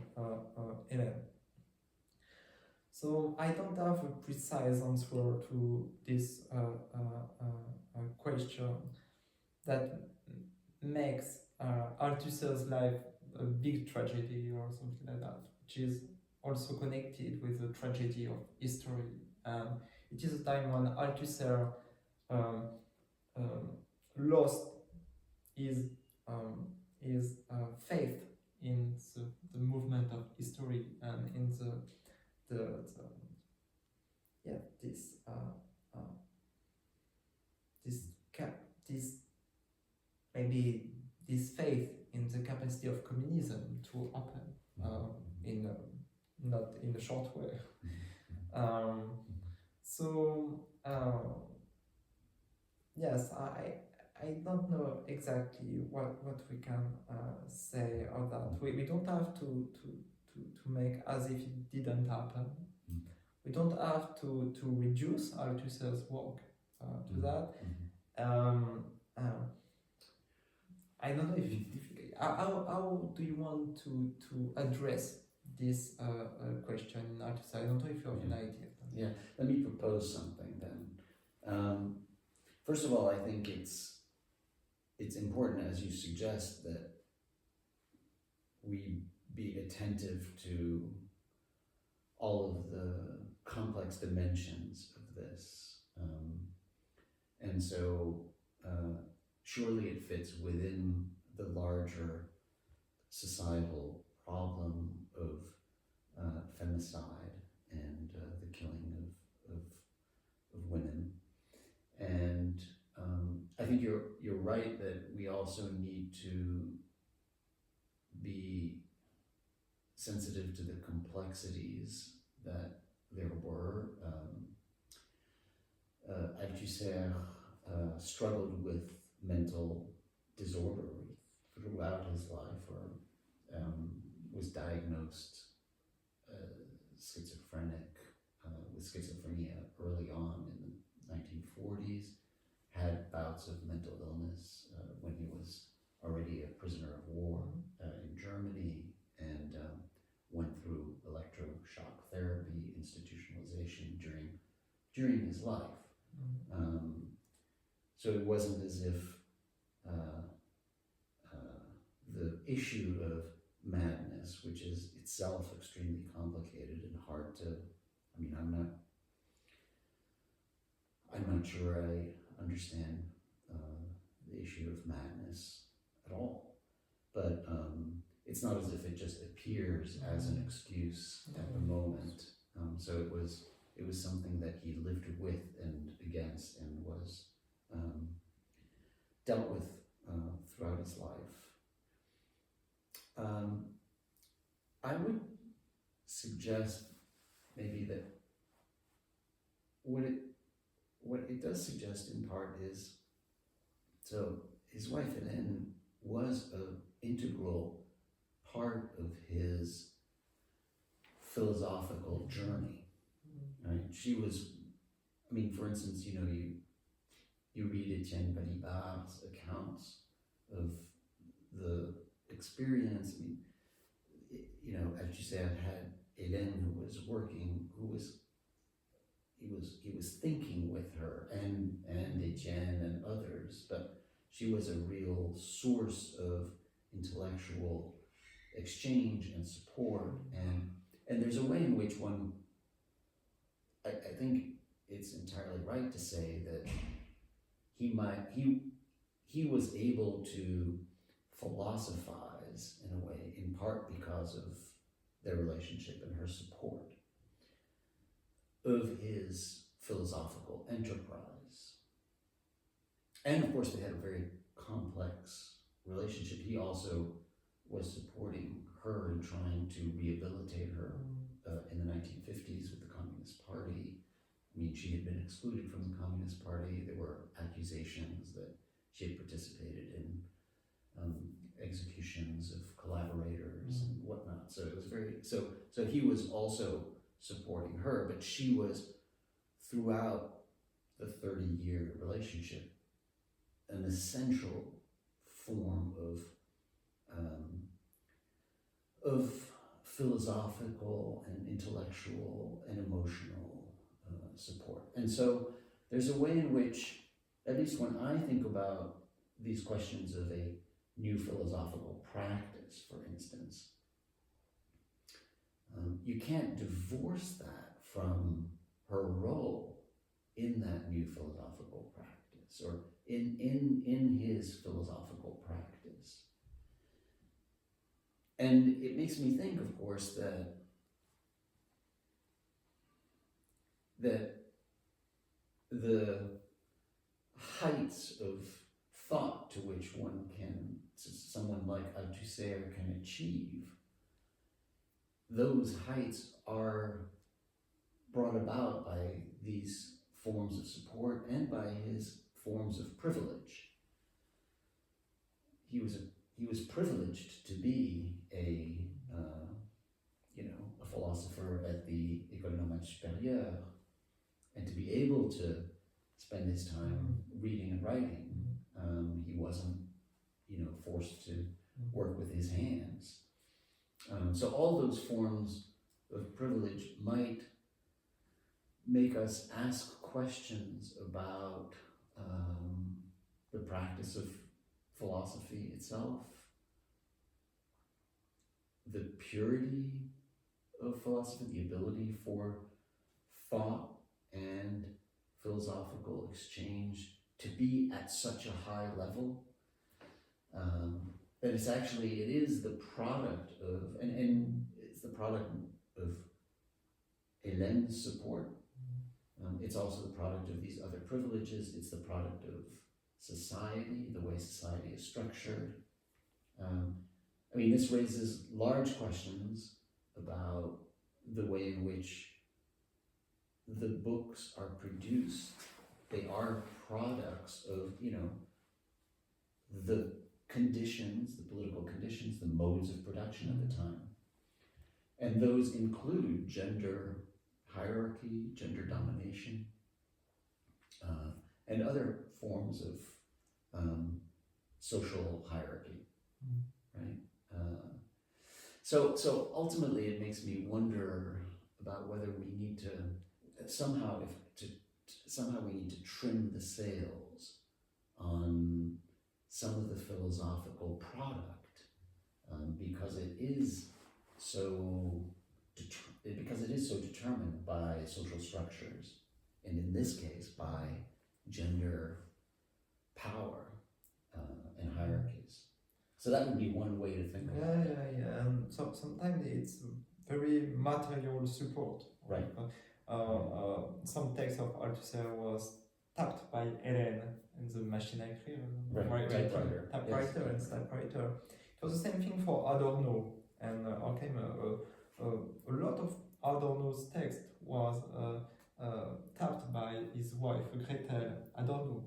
Hélène. So I don't have a precise answer to this question that makes Althusser's life a big tragedy or something like that, which is also connected with the tragedy of history. It is a time when Althusser lost his faith in the movement of history and in this faith in the capacity of communism to happen. short way. Yes, I don't know exactly what we can say on that. We don't have to make as if it didn't happen. We don't have to reduce Althusser's work to that. I don't know if it's difficult. How do you want to address this question in Althusser? I don't know if you have an idea. Yeah, let me propose something then. First of all, I think it's important, as you suggest, that we be attentive to all of the complex dimensions of this. And so surely it fits within the larger societal problem of femicide and the killing of women. And I think you're right that we also need to be sensitive to the complexities that there were. Althusser struggled with mental disorder throughout his life, or was diagnosed schizophrenic, with schizophrenia early on in the 1940s, had bouts of mental illness when he was already a prisoner of war in Germany, and went through electroshock therapy, institutionalization during his life. So it wasn't as if the issue of madness, which is itself extremely complicated and hard to, I'm not sure I understand the issue of madness at all, but it's not as if it just appears as an excuse at the moment. So it was something that he lived with and against and was dealt with throughout his life. I would suggest maybe that what it does suggest in part is, so his wife Hélène was an integral part of his philosophical journey, right? She was, for instance, you read Etienne Balibar's accounts of the experience. As you said, had Hélène who was working, he was thinking with her and Etienne and others, but she was a real source of intellectual exchange and support, and there's a way in which I think it's entirely right to say that he was able to philosophize in a way, in part because of their relationship and her support of his philosophical enterprise. And of course they had a very complex relationship. He also was supporting her in trying to rehabilitate her in the 1950s with the Communist Party. She had been excluded from the Communist Party. There were accusations that she had participated in executions of collaborators and whatnot. So it was so he was also supporting her, but she was, throughout the 30-year relationship, an essential form of philosophical and intellectual and emotional support. And so there's a way in which, at least when I think about these questions of a new philosophical practice, for instance, you can't divorce that from her role in that new philosophical practice, or in his philosophical practice. And it makes me think, of course, that the heights of thought to which someone like Althusser can achieve, those heights are brought about by these forms of support and by his forms of privilege. He was privileged to be a philosopher at the École Normale Supérieure, and to be able to spend his time reading and writing. He wasn't, forced to work with his hands. So all those forms of privilege might make us ask questions about the practice of philosophy itself, the purity of philosophy, the ability for thought and philosophical exchange to be at such a high level that it is the product of, and it's the product of Hélène's support. It's also the product of these other privileges. It's the product of society, the way society is structured. This raises large questions about the way in which the books are produced. They are products of, the conditions, the political conditions, the modes of production at the time. And those include gender hierarchy, gender domination, and other forms of social hierarchy, right? So ultimately, it makes me wonder about whether we need to somehow we need to trim the sails on some of the philosophical product, because it is so determined by social structures, and in this case by gender, power, and hierarchies. So that would be one way to think about it. Yeah. And so sometimes it's very material support. Right. Some text of Althusser was tapped by Hélène in the machinery, Typewriter. Typewriter and typewriter. It was the same thing for Adorno and Horkheimer. A lot of Adorno's text was tapped by his wife, Gretel Adorno.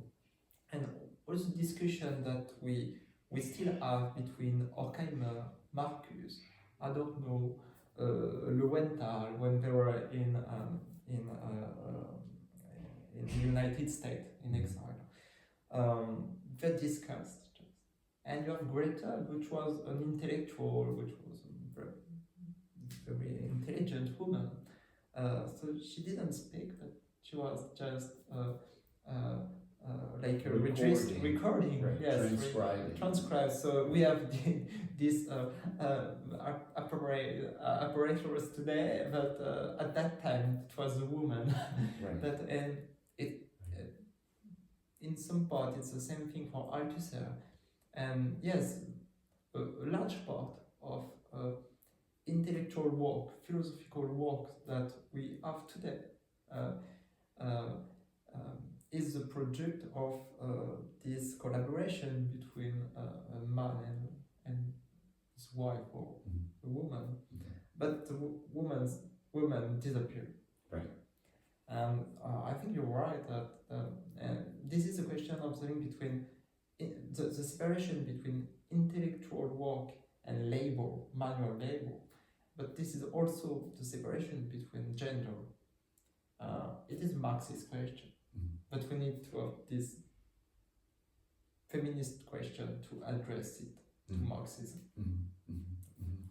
And all the discussion that we still have between Horkheimer, Marcus, Adorno, Lowenthal, when they were in the United States, in exile, they discussed. And you have Gretel, which was an intellectual, which was a very intelligent woman. So she didn't speak, but she was just like a recording, right. yes, transcribed. So we have this apparatus today, but at that time it was a woman. Right. And it, in some part, it's the same thing for Althusser. And yes, a large part of intellectual work, philosophical work that we have today is the product of this collaboration between a man and his wife or a woman. But the woman disappeared. Right. And I think you're right that this is a question of the link between the separation between intellectual work and labor, manual labor. But this is also the separation between gender. It is a Marxist question, but we need to have this feminist question to address it to Marxism.